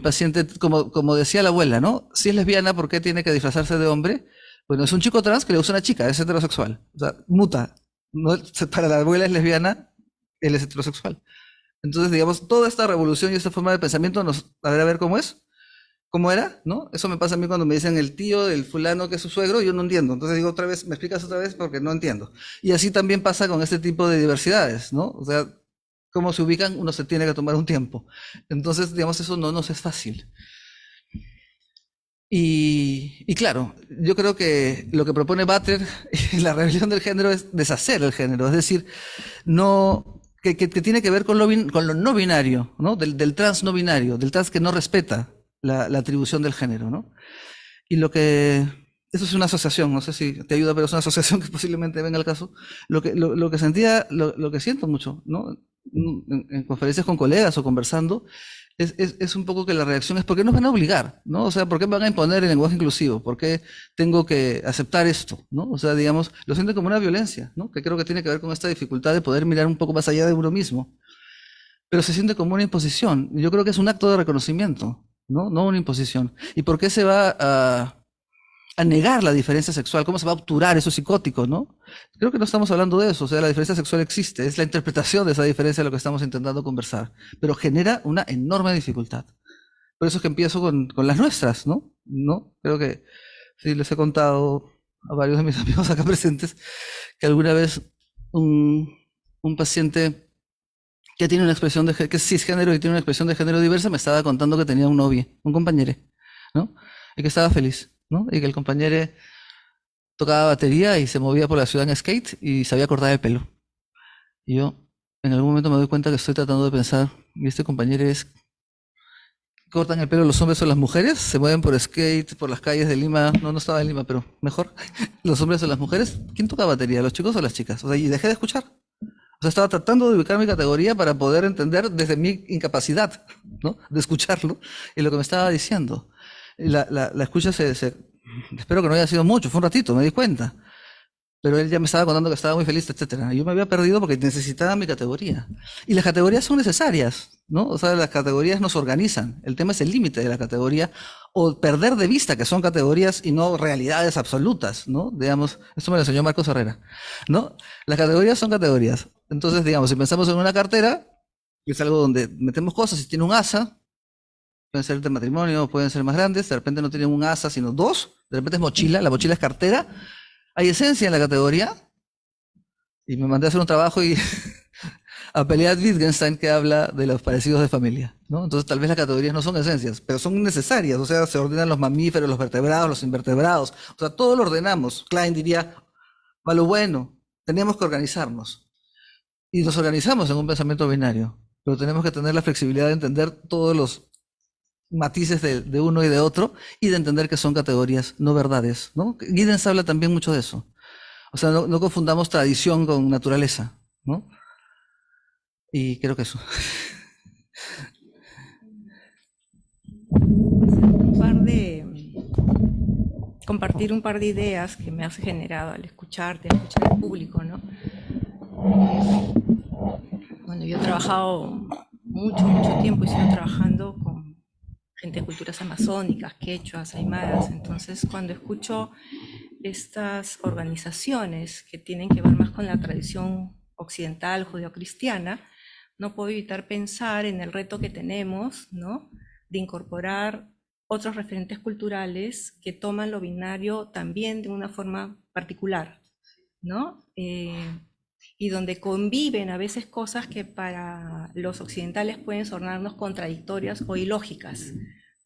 paciente, como decía la abuela, ¿no? Si es lesbiana, ¿por qué tiene que disfrazarse de hombre? Bueno, es un chico trans que le gusta una chica, es heterosexual. O sea, muta. ¿No? Para la abuela es lesbiana, él es heterosexual. Entonces, digamos, toda esta revolución y esta forma de pensamiento a ver cómo es. ¿Cómo era? ¿No? Eso me pasa a mí cuando me dicen el tío del fulano que es su suegro, yo no entiendo. Entonces digo otra vez, ¿me explicas otra vez? Porque no entiendo. Y así también pasa con este tipo de diversidades, ¿no? O sea, cómo se ubican, uno se tiene que tomar un tiempo. Entonces, digamos, eso no nos es fácil. Y claro, yo creo que lo que propone Butler en la rebelión del género es deshacer el género, es decir, no, que tiene que ver con lo no binario, ¿no? Del trans no binario, del trans que no respeta la atribución del género, ¿no? Y eso es una asociación, no sé si te ayuda, pero es una asociación que posiblemente venga al caso. Lo que sentía, lo que siento mucho, ¿no? En conferencias con colegas o conversando, es un poco que la reacción es: ¿por qué nos van a obligar? ¿No? O sea, ¿por qué me van a imponer el lenguaje inclusivo? ¿Por qué tengo que aceptar esto? ¿No? O sea, digamos, lo sienten como una violencia, ¿no? Que creo que tiene que ver con esta dificultad de poder mirar un poco más allá de uno mismo. Pero se siente como una imposición. Yo creo que es un acto de reconocimiento, ¿no? No una imposición. ¿Y por qué se va a negar la diferencia sexual? ¿Cómo se va a obturar eso psicótico, no? Creo que no estamos hablando de eso. O sea, la diferencia sexual existe, es la interpretación de esa diferencia lo que estamos intentando conversar, pero genera una enorme dificultad. Por eso es que empiezo con las nuestras, ¿no? Creo que sí les he contado a varios de mis amigos acá presentes que alguna vez un paciente que tiene una expresión que es cisgénero y tiene una expresión de género diversa me estaba contando que tenía un novio, un compañero, ¿no? Y que estaba feliz, ¿no? Y que el compañero tocaba batería y se movía por la ciudad en skate y sabía cortar el pelo. Y yo en algún momento me doy cuenta que estoy tratando de pensar, y este compañero cortan el pelo los hombres o las mujeres, se mueven por skate, por las calles de Lima, no estaba en Lima, pero mejor, los hombres o las mujeres, ¿quién toca batería, los chicos o las chicas? O sea, y dejé de escuchar. O sea, estaba tratando de ubicar mi categoría para poder entender desde mi incapacidad, ¿no? De escucharlo y lo que me estaba diciendo. La escucha espero que no haya sido mucho, fue un ratito, me di cuenta. Pero él ya me estaba contando que estaba muy feliz, etcétera. Yo me había perdido porque necesitaba mi categoría. Y las categorías son necesarias, ¿no? O sea, las categorías nos organizan. El tema es el límite de la categoría o perder de vista que son categorías y no realidades absolutas, ¿no? Digamos, esto me lo enseñó Marcos Herrera, ¿no? Las categorías son categorías. Entonces, digamos, si pensamos en una cartera, que es algo donde metemos cosas, si tiene un asa, pueden ser de matrimonio, pueden ser más grandes, de repente no tienen un asa, sino dos, de repente es mochila, la mochila es cartera. Hay esencia en la categoría, y me mandé a hacer un trabajo y a pelear Wittgenstein que habla de los parecidos de familia, ¿no? Entonces tal vez las categorías no son esencias, pero son necesarias, o sea, se ordenan los mamíferos, los vertebrados, los invertebrados, o sea, todo lo ordenamos. Klein diría, a lo bueno, teníamos que organizarnos, y nos organizamos en un pensamiento binario, pero tenemos que tener la flexibilidad de entender todos los matices de uno y de otro, y de entender que son categorías, no verdades, ¿no? Giddens habla también mucho de eso. O sea, no confundamos tradición con naturaleza, ¿no? Y creo que eso. Compartir un par de ideas que me has generado al escucharte, al escuchar al público, ¿no? Bueno, yo he trabajado mucho tiempo y sigo trabajando con gente de culturas amazónicas, quechuas, aymaras. Entonces, cuando escucho estas organizaciones que tienen que ver más con la tradición occidental, judeocristiana, no puedo evitar pensar en el reto que tenemos, ¿no? De incorporar otros referentes culturales que toman lo binario también de una forma particular, ¿no? Y donde conviven a veces cosas que para los occidentales pueden sonarnos contradictorias o ilógicas,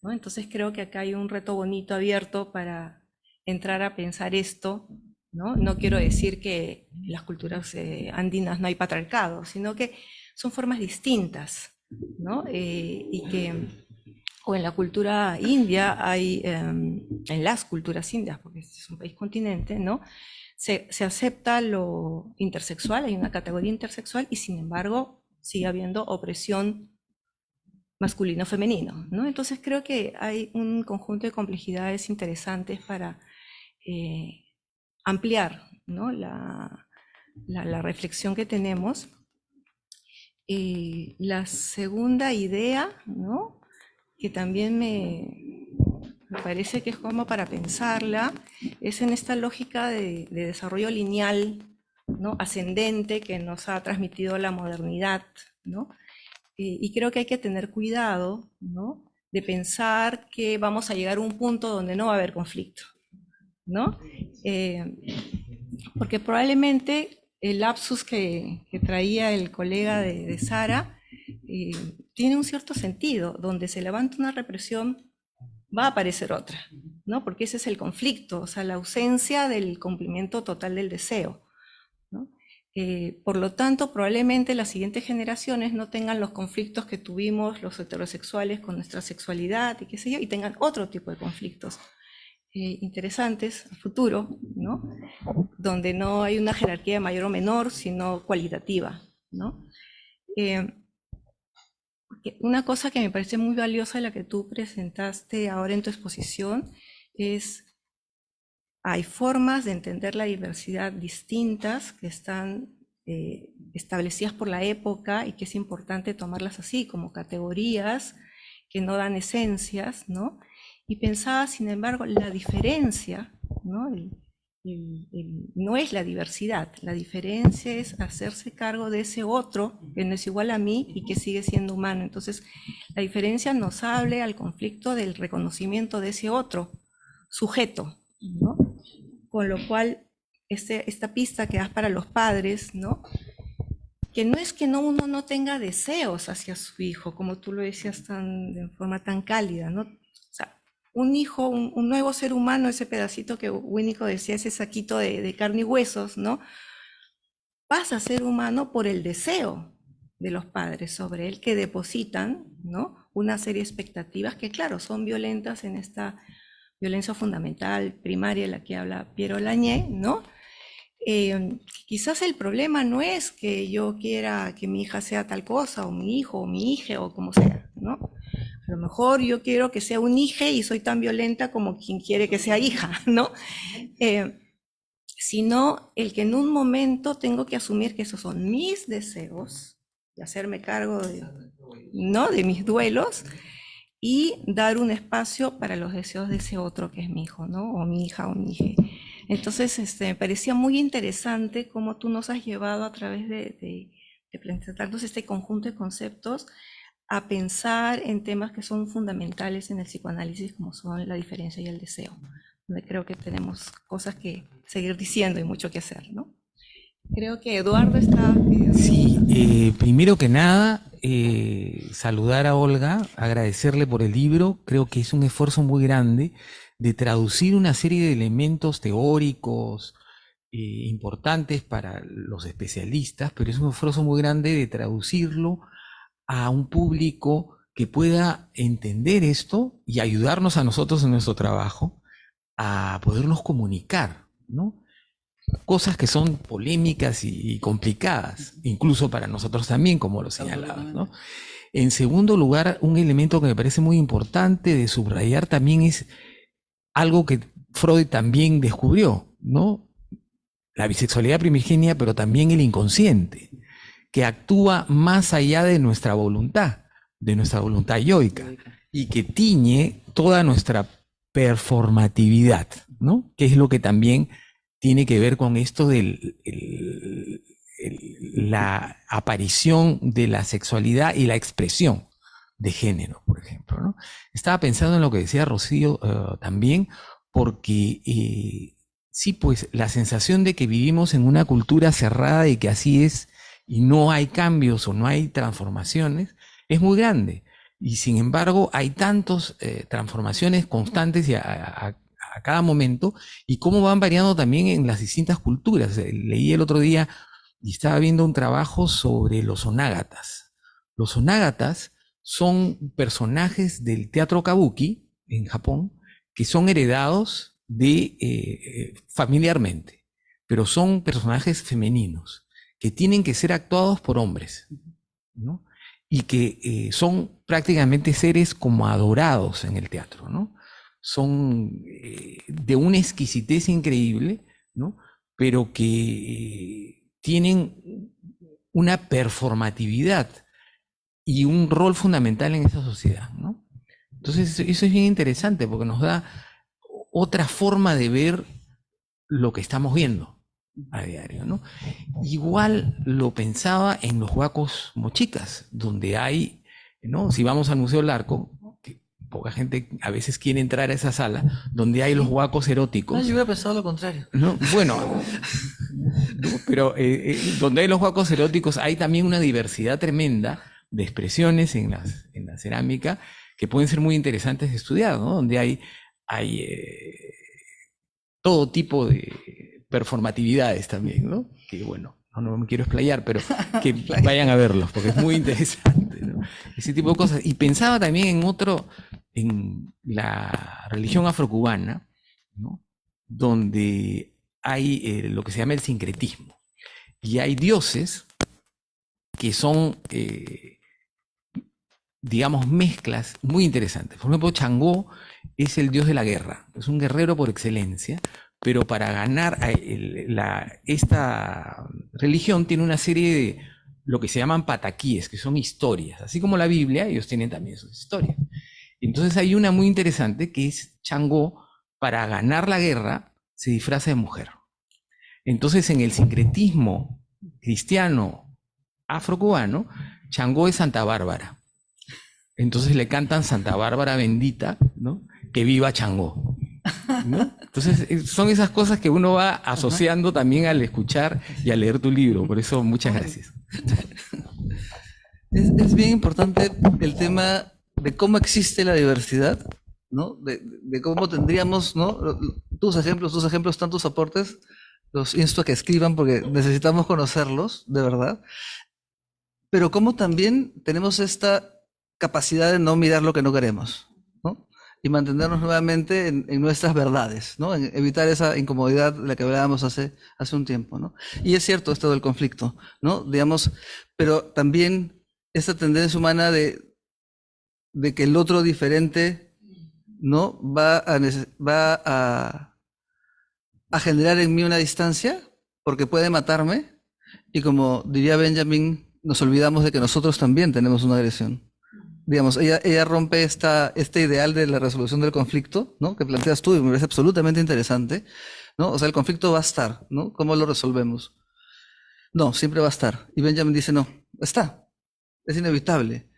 ¿no? Entonces creo que acá hay un reto bonito abierto para entrar a pensar esto, ¿no? No quiero decir que en las culturas andinas no hay patriarcado, sino que son formas distintas, ¿no? Y que, o en la cultura india hay, en las culturas indias, porque este es un país continente, ¿no? Se acepta lo intersexual, hay una categoría intersexual, y sin embargo sigue habiendo opresión masculino-femenino, ¿no? Entonces creo que hay un conjunto de complejidades interesantes para ampliar, ¿no? la reflexión que tenemos. La segunda idea, ¿no? Que también me parece que es como para pensarla, es en esta lógica de desarrollo lineal, ¿no? Ascendente que nos ha transmitido la modernidad, ¿no? Y creo que hay que tener cuidado, ¿no? De pensar que vamos a llegar a un punto donde no va a haber conflicto, ¿no? Porque probablemente el lapsus que traía el colega de Sara tiene un cierto sentido. Donde se levanta una represión, va a aparecer otra, ¿no? Porque ese es el conflicto, o sea, la ausencia del cumplimiento total del deseo, ¿no? Por lo tanto, probablemente las siguientes generaciones no tengan los conflictos que tuvimos los heterosexuales con nuestra sexualidad y qué sé yo, y tengan otro tipo de conflictos interesantes a futuro, ¿no? Donde no hay una jerarquía mayor o menor, sino cualitativa, ¿no? Una cosa que me parece muy valiosa de la que tú presentaste ahora en tu exposición es, hay formas de entender la diversidad distintas que están establecidas por la época y que es importante tomarlas así, como categorías que no dan esencias, ¿no? Y pensaba, sin embargo, la diferencia, ¿no? No es la diversidad, la diferencia es hacerse cargo de ese otro que no es igual a mí y que sigue siendo humano. Entonces, la diferencia nos habla al conflicto del reconocimiento de ese otro sujeto, ¿no? Con lo cual, esta pista que das para los padres, ¿no? Que no es que uno no tenga deseos hacia su hijo, como tú lo decías de forma tan cálida, ¿no? Un hijo, un nuevo ser humano, ese pedacito que Winnicott decía, ese saquito de carne y huesos, ¿no? Pasa a ser humano por el deseo de los padres sobre él, que depositan, ¿no? Una serie de expectativas que, claro, son violentas en esta violencia fundamental, primaria, de la que habla Piero Lañé, ¿no? Quizás el problema no es que yo quiera que mi hija sea tal cosa, o mi hijo, o mi hija, o como sea, ¿no? A lo mejor yo quiero que sea un hijo y soy tan violenta como quien quiere que sea hija, ¿no? Sino el que en un momento tengo que asumir que esos son mis deseos y hacerme cargo ¿no? de mis duelos y dar un espacio para los deseos de ese otro que es mi hijo, ¿no? O mi hija o mi hija. Entonces, me parecía muy interesante cómo tú nos has llevado a través de presentarnos este conjunto de conceptos a pensar en temas que son fundamentales en el psicoanálisis, como son la diferencia y el deseo, donde creo que tenemos cosas que seguir diciendo y mucho que hacer, ¿no? Creo que Eduardo está... Sí, primero que nada, saludar a Olga, agradecerle por el libro. Creo que es un esfuerzo muy grande de traducir una serie de elementos teóricos importantes para los especialistas, pero es un esfuerzo muy grande de traducirlo a un público que pueda entender esto y ayudarnos a nosotros en nuestro trabajo a podernos comunicar, ¿no? Cosas que son polémicas y complicadas, incluso para nosotros también, como lo señalabas, ¿no? En segundo lugar, un elemento que me parece muy importante de subrayar también es algo que Freud también descubrió, ¿no? La bisexualidad primigenia, pero también el inconsciente, que actúa más allá de nuestra voluntad yoica, y que tiñe toda nuestra performatividad, ¿no? Que es lo que también tiene que ver con esto de la aparición de la sexualidad y la expresión de género, por ejemplo, ¿no? Estaba pensando en lo que decía Rocío también, porque sí, pues la sensación de que vivimos en una cultura cerrada y que así es, y no hay cambios o no hay transformaciones, es muy grande. Y sin embargo, hay tantas transformaciones constantes y a cada momento, y cómo van variando también en las distintas culturas. Leí el otro día y estaba viendo un trabajo sobre los onágatas. Los onágatas son personajes del teatro kabuki en Japón que son heredados familiarmente, pero son personajes femeninos que tienen que ser actuados por hombres, ¿no? Y que son prácticamente seres como adorados en el teatro, ¿no? Son de una exquisitez increíble, ¿no? Pero que tienen una performatividad y un rol fundamental en esa sociedad, ¿no? Entonces eso es bien interesante porque nos da otra forma de ver lo que estamos viendo a diario, ¿no? Igual lo pensaba en los huacos mochicas, donde hay, ¿no? Si vamos al Museo del Arco, que poca gente a veces quiere entrar a esa sala, donde hay los huacos eróticos. No, yo hubiera pensado lo contrario. ¿No? Bueno, ¿no? Pero donde hay los huacos eróticos hay también una diversidad tremenda de expresiones en la cerámica que pueden ser muy interesantes de estudiar, ¿no? Donde hay todo tipo de performatividades también, ¿no? Que bueno, no me quiero explayar, pero que vayan a verlos, porque es muy interesante, ¿no? Ese tipo de cosas. Y pensaba también en la religión afrocubana, ¿no? Donde hay lo que se llama el sincretismo. Y hay dioses que son, digamos, mezclas muy interesantes. Por ejemplo, Changó es el dios de la guerra, es un guerrero por excelencia, pero para ganar esta religión tiene una serie de lo que se llaman pataquíes, que son historias. Así como la Biblia, ellos tienen también sus historias. Entonces hay una muy interesante que es Changó, para ganar la guerra, se disfraza de mujer. Entonces en el sincretismo cristiano afrocubano, Changó es Santa Bárbara. Entonces le cantan Santa Bárbara bendita, ¿no? Que viva Changó, ¿no? Entonces son esas cosas que uno va asociando también al escuchar y al leer tu libro. Por eso muchas gracias. Es bien importante el tema de cómo existe la diversidad, ¿no? De cómo tendríamos, ¿no? Tus ejemplos, tantos aportes, los insto a que escriban porque necesitamos conocerlos, de verdad. Pero cómo también tenemos esta capacidad de no mirar lo que no queremos, ¿no? Y mantenernos nuevamente en nuestras verdades, ¿no? En evitar esa incomodidad de la que hablábamos hace un tiempo, ¿no? Y es cierto esto del conflicto, ¿no? Digamos, pero también esta tendencia humana de que el otro diferente, ¿no? Va a generar en mí una distancia porque puede matarme, y como diría Benjamin, nos olvidamos de que nosotros también tenemos una agresión. Digamos, ella rompe este ideal de la resolución del conflicto, ¿no? Que planteas tú, y me parece absolutamente interesante, ¿no? O sea, el conflicto va a estar, ¿no? ¿Cómo lo resolvemos? No, siempre va a estar. Y Benjamin dice, no, está, es inevitable.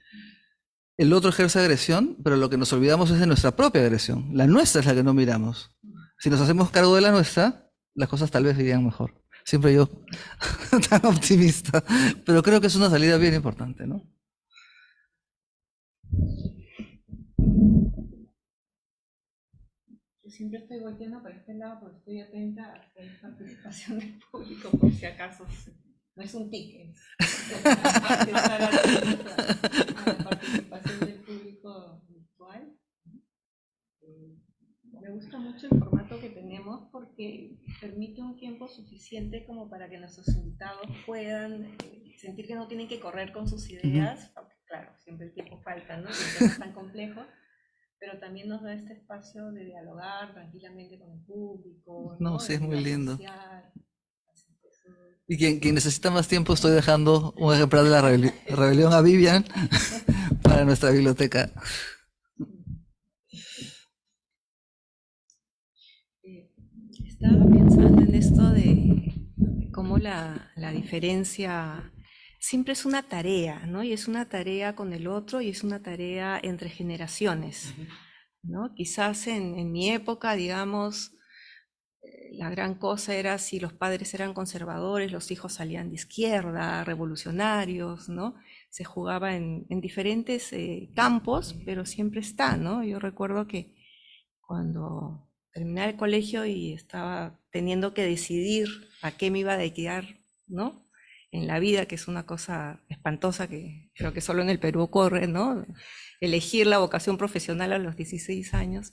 El otro ejerce agresión, pero lo que nos olvidamos es de nuestra propia agresión. La nuestra es la que no miramos. Si nos hacemos cargo de la nuestra, las cosas tal vez irían mejor. Siempre yo, tan optimista, pero creo que es una salida bien importante, ¿no? Yo siempre estoy volteando para este lado porque estoy atenta a la participación del público, por si acaso no es un ticket. Estar atenta a la participación del público virtual. Me gusta mucho el formato que tenemos porque permite un tiempo suficiente como para que nuestros invitados puedan sentir que no tienen que correr con sus ideas, aunque claro, siempre el tiempo falta, ¿no? Y el tema es tan complejo, pero también nos da este espacio de dialogar tranquilamente con el público, ¿no? No, sí, es muy lindo. Social. Y quien necesita más tiempo, estoy dejando un ejemplar de la rebelión a Vivian para nuestra biblioteca. Estaba pensando en esto de cómo la diferencia siempre es una tarea, ¿no? Y es una tarea con el otro y es una tarea entre generaciones, ¿no? Quizás en mi época, digamos, la gran cosa era si los padres eran conservadores, los hijos salían de izquierda, revolucionarios, ¿no? Se jugaba en diferentes campos, pero siempre está, ¿no? Yo recuerdo que cuando terminé el colegio y estaba teniendo que decidir a qué me iba a dedicar, ¿no? En la vida, que es una cosa espantosa que creo que solo en el Perú ocurre, ¿no? Elegir la vocación profesional a los 16 años.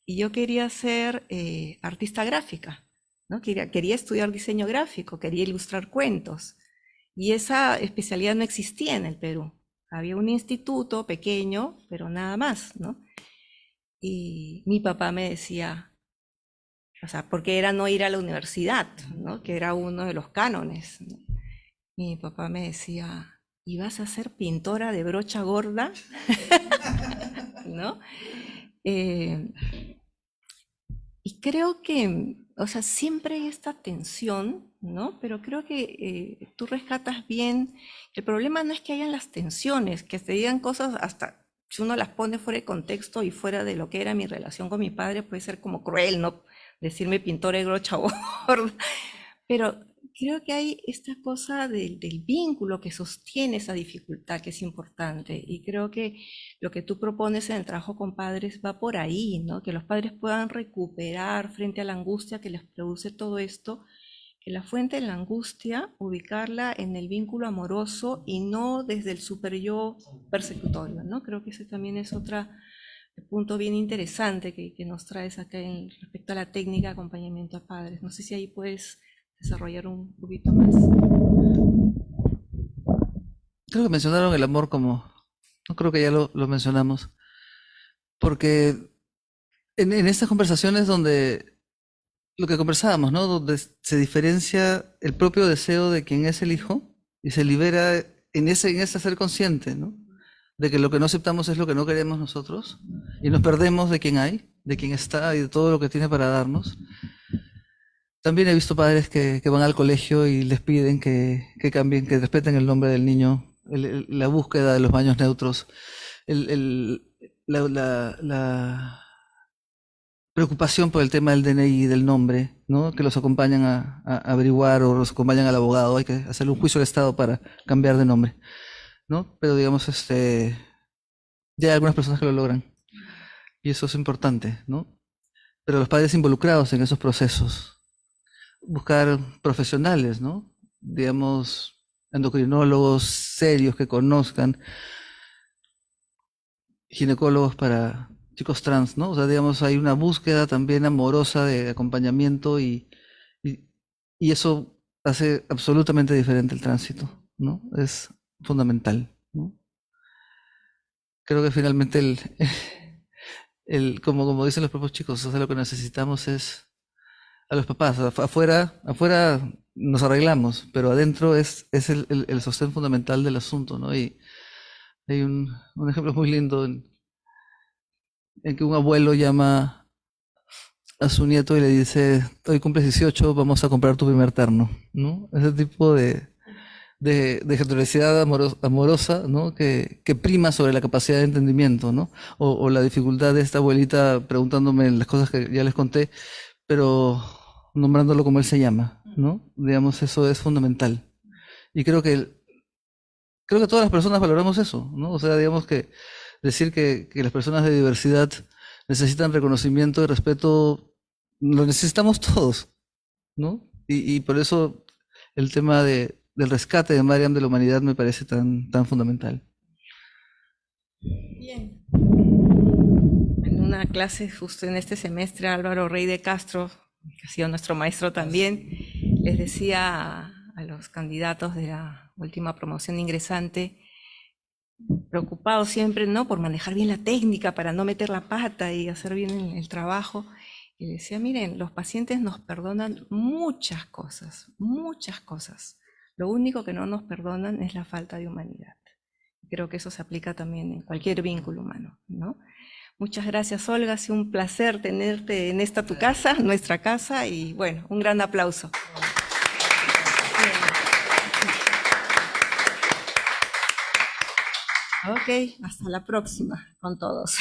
Y yo quería ser artista gráfica, ¿no? Quería estudiar diseño gráfico, quería ilustrar cuentos. Y esa especialidad no existía en el Perú. Había un instituto pequeño, pero nada más, ¿no? Y mi papá me decía, o sea, porque era no ir a la universidad, ¿no? Que era uno de los cánones, ¿no? Mi papá me decía, ¿y vas a ser pintora de brocha gorda? ¿No? Y creo que, o sea, siempre hay esta tensión, ¿no? Pero creo que tú rescatas bien. El problema no es que hayan las tensiones, que te digan cosas hasta si uno las pone fuera de contexto y fuera de lo que era mi relación con mi padre, puede ser como cruel, ¿no? Decirme pintora de brocha gorda. Pero creo que hay esta cosa del vínculo que sostiene esa dificultad que es importante. Y creo que lo que tú propones en el trabajo con padres va por ahí, ¿no? Que los padres puedan recuperar frente a la angustia que les produce todo esto, que la fuente de la angustia, ubicarla en el vínculo amoroso y no desde el super yo persecutorio, ¿no? Creo que ese también es otro punto bien interesante que nos traes acá respecto a la técnica de acompañamiento a padres. No sé si ahí puedes desarrollar un poquito más. Creo que mencionaron el amor como, no creo que ya lo mencionamos, porque en estas conversaciones donde lo que conversábamos, ¿no? Donde se diferencia el propio deseo de quien es el hijo y se libera en ese ser consciente, ¿no? De que lo que no aceptamos es lo que no queremos nosotros y nos perdemos de quien hay, de quien está y de todo lo que tiene para darnos. También he visto padres que van al colegio y les piden que cambien, que respeten el nombre del niño, la búsqueda de los baños neutros, la preocupación por el tema del DNI y del nombre, ¿no? Que los acompañan a averiguar o los acompañan al abogado. Hay que hacerle un juicio al Estado para cambiar de nombre, ¿no? Pero digamos, ya hay algunas personas que lo logran y eso es importante, ¿no? Pero los padres involucrados en esos procesos, buscar profesionales, ¿no? Digamos, endocrinólogos serios que conozcan, ginecólogos para chicos trans, ¿no? O sea, digamos, hay una búsqueda también amorosa de acompañamiento y eso hace absolutamente diferente el tránsito, ¿no? Es fundamental, ¿no? Creo que finalmente como dicen los propios chicos, o sea, lo que necesitamos es a los papás. Afuera nos arreglamos, pero adentro es el sostén fundamental del asunto, ¿no? Y hay un ejemplo muy lindo en que un abuelo llama a su nieto y le dice, hoy cumples 18, vamos a comprar tu primer terno, ¿no? Ese tipo de generosidad amorosa, ¿no? Que prima sobre la capacidad de entendimiento, ¿no? O la dificultad de esta abuelita preguntándome las cosas que ya les conté, pero nombrándolo como él se llama, ¿no? Digamos, eso es fundamental. Y creo que todas las personas valoramos eso, ¿no? O sea, digamos que decir que las personas de diversidad necesitan reconocimiento y respeto, lo necesitamos todos, ¿no? Y por eso el tema del rescate de Mariam de la humanidad me parece tan fundamental. Bien. En una clase justo en este semestre, Álvaro Rey de Castro, que ha sido nuestro maestro también, les decía a los candidatos de la última promoción ingresante, preocupados siempre, ¿no?, por manejar bien la técnica, para no meter la pata y hacer bien el trabajo. Y decía, miren, los pacientes nos perdonan muchas cosas, muchas cosas. Lo único que no nos perdonan es la falta de humanidad. Creo que eso se aplica también en cualquier vínculo humano, ¿no? Muchas gracias, Olga. Ha sido un placer tenerte en esta tu casa, nuestra casa, y bueno, un gran aplauso. Ok, hasta la próxima con todos.